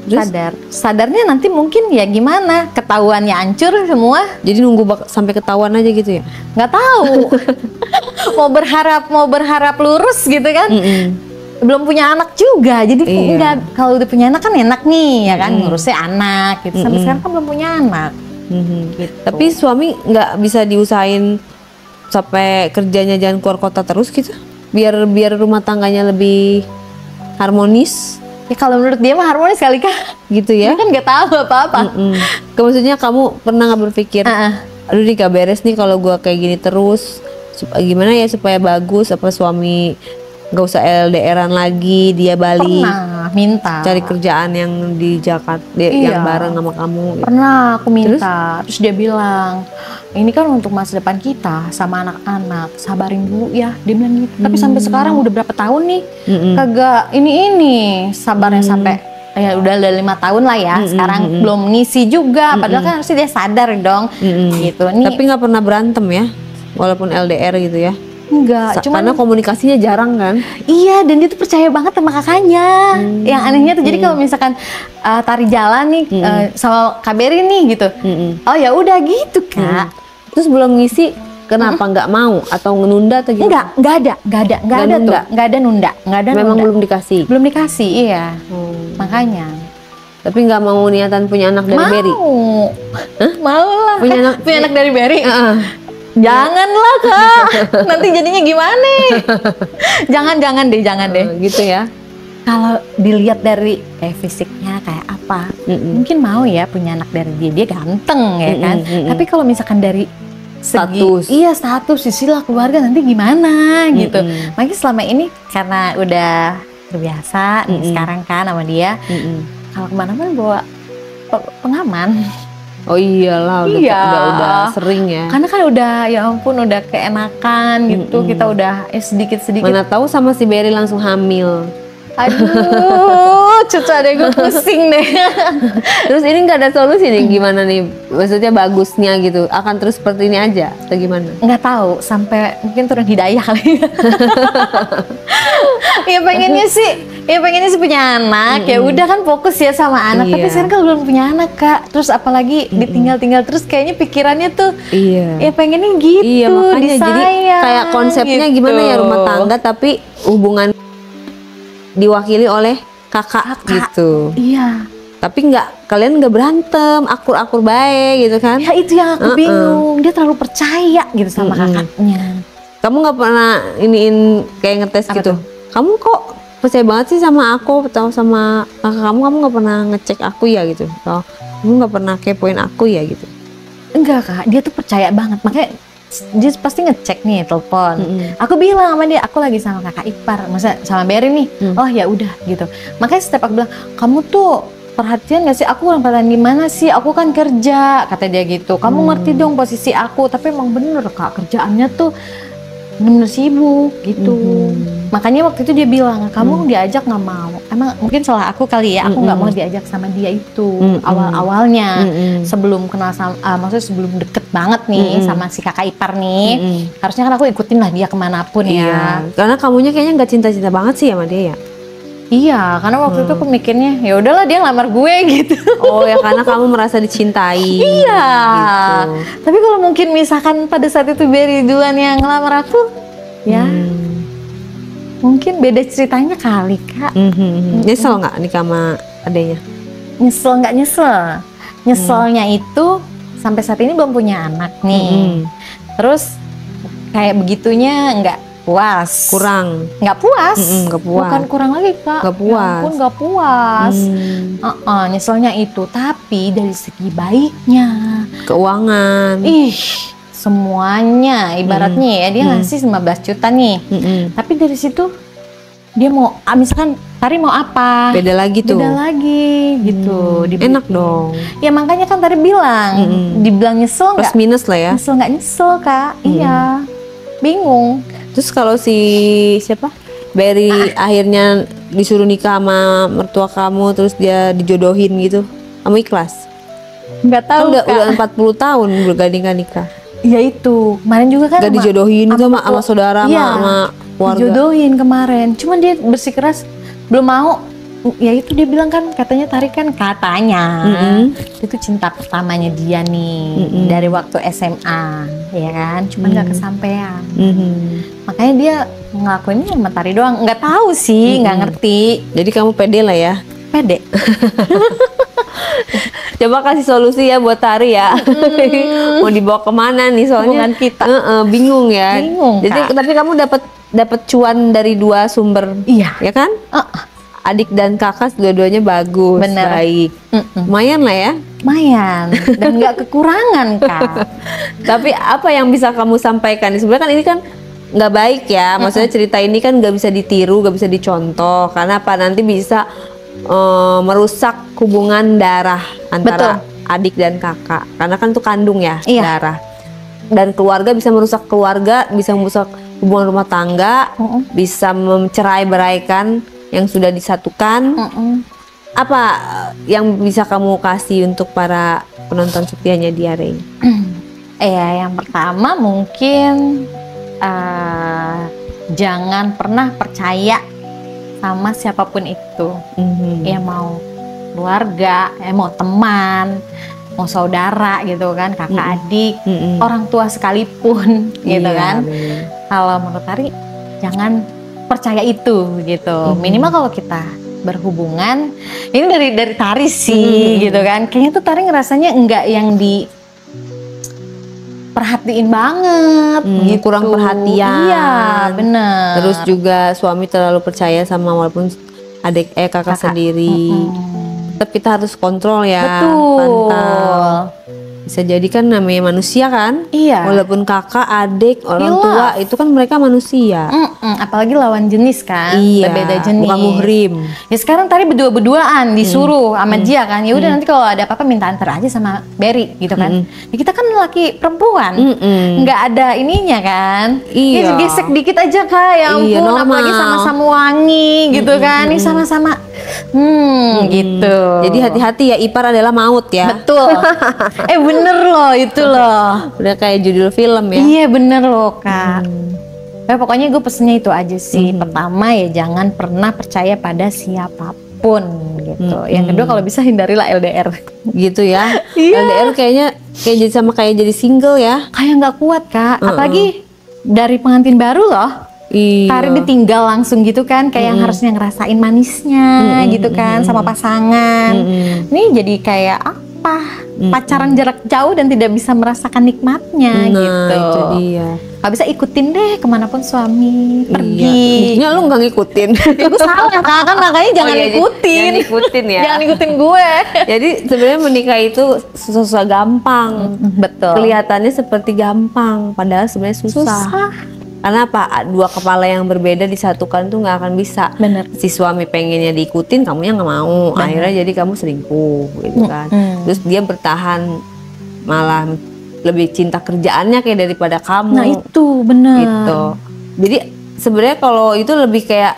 [SPEAKER 2] Terus?
[SPEAKER 1] Sadarnya nanti mungkin ya gimana, ketahuannya hancur semua.
[SPEAKER 2] Jadi nunggu sampai ketahuan aja gitu ya?
[SPEAKER 1] Nggak tahu. mau berharap lurus gitu kan. Belum punya anak juga, jadi enggak, kalau udah punya anak kan enak nih ya kan, ngurusnya anak gitu. Sampai sekarang kan belum punya anak. Gitu.
[SPEAKER 2] Tapi suami nggak bisa diusahain sampai kerjanya jangan keluar kota terus gitu, biar rumah tangganya lebih harmonis.
[SPEAKER 1] Ya kalau menurut dia mah harmonis kali Kak.
[SPEAKER 2] Gitu ya?
[SPEAKER 1] Dia kan nggak tahu apa-apa.
[SPEAKER 2] Maksudnya kamu pernah nggak berpikir, aduh nih gak beres nih kalau gua kayak gini terus, gimana ya supaya bagus, apa suami nggak usah LDRan lagi, dia balik.
[SPEAKER 1] Pernah minta
[SPEAKER 2] cari kerjaan yang di Jakarta, yang bareng sama kamu gitu.
[SPEAKER 1] Pernah aku minta. Terus dia bilang, ini kan untuk masa depan kita sama anak-anak, sabarin dulu ya, dia bilang gitu. Tapi sampai sekarang udah berapa tahun nih kagak ini sabarnya sampai ya udah 5 tahun lah ya. Sekarang belum ngisi juga, padahal kan harusnya dia sadar dong gitu nih.
[SPEAKER 2] Tapi nggak pernah berantem ya walaupun LDR gitu ya?
[SPEAKER 1] Enggak, cuman
[SPEAKER 2] karena komunikasinya jarang kan?
[SPEAKER 1] Iya, dan dia tuh percaya banget sama kakaknya. Yang anehnya tuh, jadi kalau misalkan tari jalan nih sama Kak Berry nih gitu, oh ya udah gitu Kak.
[SPEAKER 2] Terus belum ngisi, kenapa nggak mau atau menunda atau gimana?
[SPEAKER 1] Nggak ada
[SPEAKER 2] nunda.
[SPEAKER 1] tuh, nggak ada nunda.
[SPEAKER 2] Memang
[SPEAKER 1] nunda.
[SPEAKER 2] belum dikasih.
[SPEAKER 1] Belum dikasih, iya. Makanya.
[SPEAKER 2] Tapi nggak mau niatan punya anak dari Berry?
[SPEAKER 1] Mau lah.
[SPEAKER 2] Punya anak
[SPEAKER 1] dari Berry? Janganlah Kak, nanti jadinya gimana? jangan deh.
[SPEAKER 2] Gitu ya.
[SPEAKER 1] Kalau dilihat dari fisiknya kayak apa, mungkin mau ya punya anak dari dia ganteng ya kan. Tapi kalau misalkan dari
[SPEAKER 2] status,
[SPEAKER 1] status istilah keluarga nanti gimana gitu. Makanya selama ini karena udah terbiasa nih sekarang kan sama dia, kalau kemana-mana bawa pengaman.
[SPEAKER 2] Oh iyalah, udah sering ya.
[SPEAKER 1] Karena kan udah, ya ampun, udah keenakan gitu. Kita udah sedikit-sedikit.
[SPEAKER 2] Mana tahu sama si Berry langsung hamil.
[SPEAKER 1] Aduh, cucu adek gue pusing deh.
[SPEAKER 2] Terus ini nggak ada solusi nih, gimana nih? Maksudnya bagusnya gitu, akan terus seperti ini aja atau gimana?
[SPEAKER 1] Nggak tahu, sampai mungkin turun hidayah kali. Ya pengennya sih punya anak. Ya udah kan fokus ya sama anak. Tapi sekarang kan belum punya anak Kak. Terus apalagi ditinggal-tinggal terus, kayaknya pikirannya tuh ya pengennya gitu.
[SPEAKER 2] Iya, makanya
[SPEAKER 1] disayang,
[SPEAKER 2] jadi kayak konsepnya gitu. Gimana ya, rumah tangga tapi hubungan diwakili oleh kakak gitu.
[SPEAKER 1] Iya.
[SPEAKER 2] Tapi kalian nggak berantem, akur-akur baik gitu kan?
[SPEAKER 1] Ya itu yang aku bingung. Dia terlalu percaya gitu sama kakaknya.
[SPEAKER 2] Kamu nggak pernah iniin kayak ngetes gitu? Kamu kok percaya banget sih sama aku atau sama kakak kamu? Kamu nggak pernah ngecek aku ya gitu? Atau kamu nggak pernah kepoin aku ya gitu?
[SPEAKER 1] Enggak Kak, dia tuh percaya banget. Makanya dia pasti ngecek nih telepon. Aku bilang sama dia, aku lagi sama kakak ipar, masa sama Berry nih. Oh ya udah gitu. Makanya setiap aku bilang, kamu tuh perhatian gak sih? Aku kurang perhatian gimana sih? Aku kan kerja, kata dia gitu. Kamu ngerti dong posisi aku. Tapi emang bener Kak, kerjaannya tuh bener-bener sibuk gitu. Makanya waktu itu dia bilang, kamu diajak nggak mau. Emang mungkin salah aku kali ya, aku nggak mau diajak sama dia itu awal-awalnya. Sebelum kenal sama, maksudnya sebelum deket banget nih sama si kakak ipar nih. Harusnya kan aku ikutin lah dia kemanapun ya.
[SPEAKER 2] Karena kamunya kayaknya nggak cinta-cinta banget sih sama dia ya.
[SPEAKER 1] Iya, karena waktu itu aku mikirnya ya udahlah dia ngelamar gue gitu.
[SPEAKER 2] Oh ya, karena kamu merasa dicintai.
[SPEAKER 1] Iya.
[SPEAKER 2] Gitu.
[SPEAKER 1] Tapi kalau mungkin misalkan pada saat itu Berry duluan yang ngelamar aku, ya mungkin beda ceritanya kali Kak.
[SPEAKER 2] Nyesel nggak nikah sama adenya?
[SPEAKER 1] Nyesel nggak nyesel? Nyeselnya itu sampai saat ini belum punya anak nih. Terus kayak begitunya nggak puas, nggak puas, bukan kurang lagi Kak,
[SPEAKER 2] nggak puas,
[SPEAKER 1] nggak puas. Nyeselnya itu, tapi dari segi baiknya,
[SPEAKER 2] keuangan,
[SPEAKER 1] semuanya ibaratnya ya dia ngasih 15 juta nih, tapi dari situ dia mau, misalkan Tari mau apa,
[SPEAKER 2] beda lagi tuh,
[SPEAKER 1] gitu.
[SPEAKER 2] Enak dong.
[SPEAKER 1] Ya makanya kan Tari bilang, dibilang nyesel nggak?
[SPEAKER 2] Plus minus lah ya.
[SPEAKER 1] Nyesel nggak nyesel Kak? Iya, bingung.
[SPEAKER 2] Terus kalau si siapa Berry akhirnya disuruh nikah sama mertua kamu, terus dia dijodohin gitu, kamu ikhlas?
[SPEAKER 1] Nggak tahu
[SPEAKER 2] kan udah 40 tahun bergandingan nikah.
[SPEAKER 1] Ya itu kemarin juga kan
[SPEAKER 2] nggak dijodohin itu sama saudara sama keluarga.
[SPEAKER 1] Dijodohin kemarin, cuman dia bersikeras belum mau. Ya itu dia bilang kan, katanya Tari kan katanya itu cinta pertamanya dia nih dari waktu SMA ya kan, cuman nggak kesampaian. Makanya dia ngelakuinnya sama Tari doang, nggak tahu sih, nggak ngerti.
[SPEAKER 2] Jadi kamu pede lah ya?
[SPEAKER 1] Pede.
[SPEAKER 2] Coba kasih solusi ya buat Tari ya. Mau dibawa kemana nih soalnya?
[SPEAKER 1] Hubungan kita
[SPEAKER 2] bingung ya. Jadi
[SPEAKER 1] Kak.
[SPEAKER 2] Tapi kamu dapat cuan dari dua sumber, ya kan? Adik dan kakak dua-duanya bagus, baik. Lumayan lah ya.
[SPEAKER 1] Lumayan, dan nggak kekurangan Kak.
[SPEAKER 2] Tapi apa yang bisa kamu sampaikan? Sebenarnya kan ini kan nggak baik ya. Maksudnya cerita ini kan nggak bisa ditiru, nggak bisa dicontoh. Karena apa? Nanti bisa merusak hubungan darah antara adik dan kakak. Karena kan itu kandung ya, darah. Dan keluarga bisa merusak keluarga, bisa merusak hubungan rumah tangga, bisa mencerai-beraikan yang sudah disatukan. Apa yang bisa kamu kasih untuk para penonton setianya Diare ini?
[SPEAKER 1] Yang pertama mungkin jangan pernah percaya sama siapapun itu. Ya mau keluarga, mau teman, mau saudara gitu kan, kakak adik, orang tua sekalipun gitu kan. Kalau menurut Tari jangan percaya itu gitu. Minimal kalau kita berhubungan, ini dari Tari sih gitu kan. Kayaknya tuh Tari ngerasanya enggak yang perhatiin banget gitu.
[SPEAKER 2] Kurang perhatian.
[SPEAKER 1] Iya, bener.
[SPEAKER 2] Terus juga suami terlalu percaya sama walaupun kakak sendiri. Tetap kita harus kontrol ya.
[SPEAKER 1] Betul.
[SPEAKER 2] Pantau. Bisa jadi kan namanya manusia kan.
[SPEAKER 1] Iya.
[SPEAKER 2] Walaupun kakak, adik, orang tua itu kan mereka manusia.
[SPEAKER 1] Apalagi lawan jenis kan.
[SPEAKER 2] Iya.
[SPEAKER 1] Beda jenis.
[SPEAKER 2] Bukan muhrim.
[SPEAKER 1] Ya sekarang Tari berdua-berduaan disuruh sama dia kan. Ya udah nanti kalau ada apa-apa minta antar aja sama Berry gitu kan. Ya kita kan laki perempuan. Nggak ada ininya kan.
[SPEAKER 2] Iya.
[SPEAKER 1] Ya gesek dikit aja Kak. Ya ampun.
[SPEAKER 2] Iya,
[SPEAKER 1] apalagi sama-sama wangi gitu kan. Ini sama-sama gitu.
[SPEAKER 2] Jadi hati-hati ya, ipar adalah maut ya.
[SPEAKER 1] Betul. Bener loh itu loh.
[SPEAKER 2] Udah kayak judul film ya.
[SPEAKER 1] Iya bener loh Kak. Pokoknya gue pesennya itu aja sih. Pertama ya jangan pernah percaya pada siapapun gitu. Yang kedua kalau bisa hindarilah LDR.
[SPEAKER 2] Gitu ya.
[SPEAKER 1] Iya.
[SPEAKER 2] LDR kayaknya kayak jadi single ya.
[SPEAKER 1] Kayak nggak kuat Kak. Apalagi dari pengantin baru loh.
[SPEAKER 2] Iya.
[SPEAKER 1] Tari ditinggal langsung gitu kan, kayak yang harusnya ngerasain manisnya gitu kan sama pasangan. Ini jadi kayak apa? Pacaran jarak jauh dan tidak bisa merasakan nikmatnya gitu.
[SPEAKER 2] Itu dia.
[SPEAKER 1] Gak bisa ikutin deh kemanapun suami pergi.
[SPEAKER 2] Buktinya lu nggak ngikutin.
[SPEAKER 1] Ya gue salah Kak, kan makanya jangan ikutin.
[SPEAKER 2] Jangan ikutin ya.
[SPEAKER 1] Jangan ikutin gue.
[SPEAKER 2] Jadi sebenarnya menikah itu susah gampang.
[SPEAKER 1] Betul.
[SPEAKER 2] Kelihatannya seperti gampang, padahal sebenarnya susah. Karena apa? Dua kepala yang berbeda disatukan tuh nggak akan bisa.
[SPEAKER 1] Bener.
[SPEAKER 2] Si suami pengennya diikutin, kamunya nggak mau.
[SPEAKER 1] Bener.
[SPEAKER 2] Akhirnya jadi kamu selingkuh gitu kan. Terus dia bertahan malah lebih cinta kerjaannya kayak daripada kamu.
[SPEAKER 1] Nah itu bener.
[SPEAKER 2] Gitu. Jadi sebenarnya kalau itu lebih kayak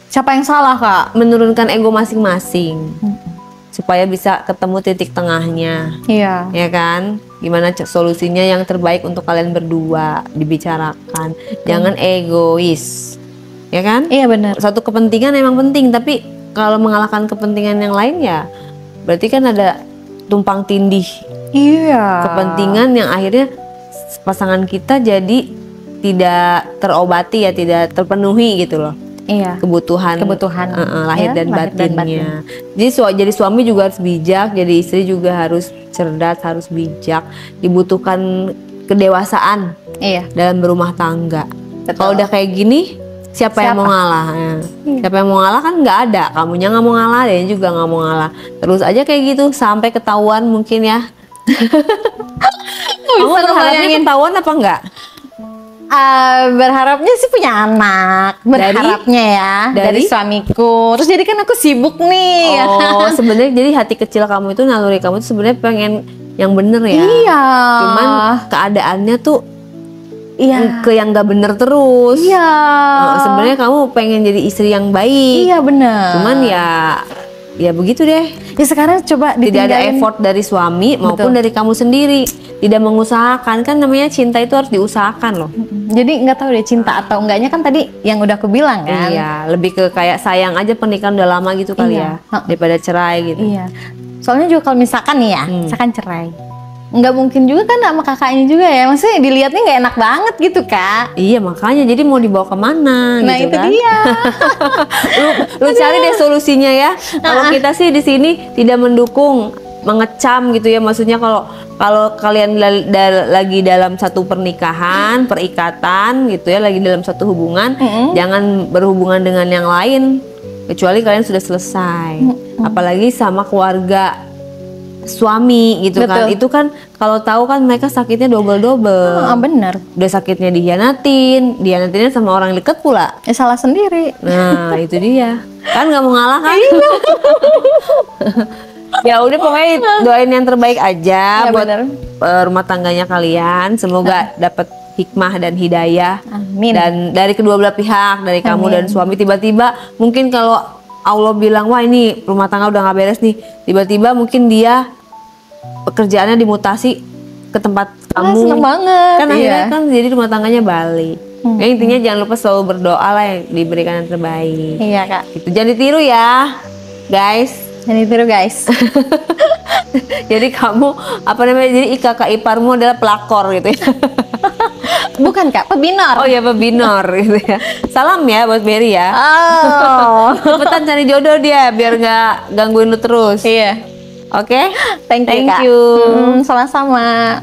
[SPEAKER 1] siapa yang salah Kak?
[SPEAKER 2] menurunkan ego masing-masing. Supaya bisa ketemu titik tengahnya.
[SPEAKER 1] Iya.
[SPEAKER 2] Ya kan? Gimana solusinya yang terbaik untuk kalian berdua dibicarakan. Jangan egois. Ya kan?
[SPEAKER 1] Iya benar.
[SPEAKER 2] Satu kepentingan memang penting, tapi kalau mengalahkan kepentingan yang lain ya berarti kan ada tumpang tindih.
[SPEAKER 1] Iya.
[SPEAKER 2] Kepentingan yang akhirnya pasangan kita jadi tidak terobati ya, tidak terpenuhi gitu loh.
[SPEAKER 1] Iya.
[SPEAKER 2] Kebutuhan lahir dan batinnya. Jadi suami juga harus bijak, jadi istri juga harus cerdas, harus bijak. Dibutuhkan kedewasaan dalam berumah tangga. Kalau udah kayak gini, siapa yang mau ngalah? Siapa yang mau ngalah kan nggak ada. Kamunya nggak mau ngalah, dia juga nggak mau ngalah. Terus aja kayak gitu sampai ketahuan mungkin ya. Kamu berharapnya ketahuan apa enggak?
[SPEAKER 1] Berharapnya sih punya anak, berharapnya ya dari suamiku. Terus jadi kan aku sibuk nih.
[SPEAKER 2] Oh, sebenarnya jadi hati kecil kamu itu, naluri kamu itu sebenarnya pengen yang bener ya.
[SPEAKER 1] Iya.
[SPEAKER 2] Cuman keadaannya tuh
[SPEAKER 1] iya.
[SPEAKER 2] ke yang nggak bener terus.
[SPEAKER 1] Iya.
[SPEAKER 2] Sebenarnya kamu pengen jadi istri yang baik.
[SPEAKER 1] Iya bener.
[SPEAKER 2] Cuman ya begitu deh.
[SPEAKER 1] Ya sekarang coba
[SPEAKER 2] tidak ada effort dari suami maupun dari kamu sendiri. Tidak mengusahakan, kan namanya cinta itu harus diusahakan loh.
[SPEAKER 1] Jadi nggak tahu deh cinta atau enggaknya kan tadi yang udah aku bilang kan.
[SPEAKER 2] Iya, lebih ke kayak sayang aja pernikahan udah lama gitu kali ya, daripada cerai gitu.
[SPEAKER 1] Iya. Soalnya juga kalau misalkan nih ya, misalkan cerai, nggak mungkin juga kan sama kakaknya juga ya, maksudnya dilihatnya nggak enak banget gitu Kak.
[SPEAKER 2] Iya makanya, jadi mau dibawa kemana?
[SPEAKER 1] Nah
[SPEAKER 2] gitu
[SPEAKER 1] itu
[SPEAKER 2] kan?
[SPEAKER 1] dia.
[SPEAKER 2] lu cari deh solusinya ya. Kalau kita sih di sini tidak mendukung mengecam gitu ya, maksudnya kalau kalian lagi dalam satu pernikahan, perikatan gitu ya, lagi dalam satu hubungan, jangan berhubungan dengan yang lain kecuali kalian sudah selesai. Apalagi sama keluarga suami gitu. Betul. Kan itu kan kalau tahu kan mereka sakitnya double.
[SPEAKER 1] Bener.
[SPEAKER 2] Udah sakitnya dihianatinnya sama orang deket pula.
[SPEAKER 1] Ya salah sendiri.
[SPEAKER 2] Nah itu dia kan, nggak mau ngalah kan. Ya udah pokoknya doain yang terbaik aja buat rumah tangganya kalian. Semoga dapat hikmah dan hidayah. Amin. Dan dari kedua belah pihak, dari kamu dan suami. Tiba-tiba mungkin kalau Allah bilang wah ini rumah tangga udah nggak beres nih, tiba-tiba mungkin dia pekerjaannya dimutasi ke tempat kamu.
[SPEAKER 1] Seneng banget.
[SPEAKER 2] Kan akhirnya kan jadi rumah tangganya balik. Ya, intinya jangan lupa selalu berdoa lah yang diberikan yang terbaik.
[SPEAKER 1] Iya Kak.
[SPEAKER 2] Gitu. Jangan ditiru ya guys.
[SPEAKER 1] Jangan ditiru guys.
[SPEAKER 2] Jadi kamu apa namanya? Jadi kakak iparmu adalah pelakor gitu ya.
[SPEAKER 1] Bukan Kak, pebinor.
[SPEAKER 2] Oh ya, pebinor gitu ya. Salam ya buat Berry ya.
[SPEAKER 1] Oh.
[SPEAKER 2] Cepetan cari jodoh dia biar nggak gangguin lu terus.
[SPEAKER 1] Iya.
[SPEAKER 2] Oke?
[SPEAKER 1] Thank you, Kak.
[SPEAKER 2] you.
[SPEAKER 1] Sama-sama.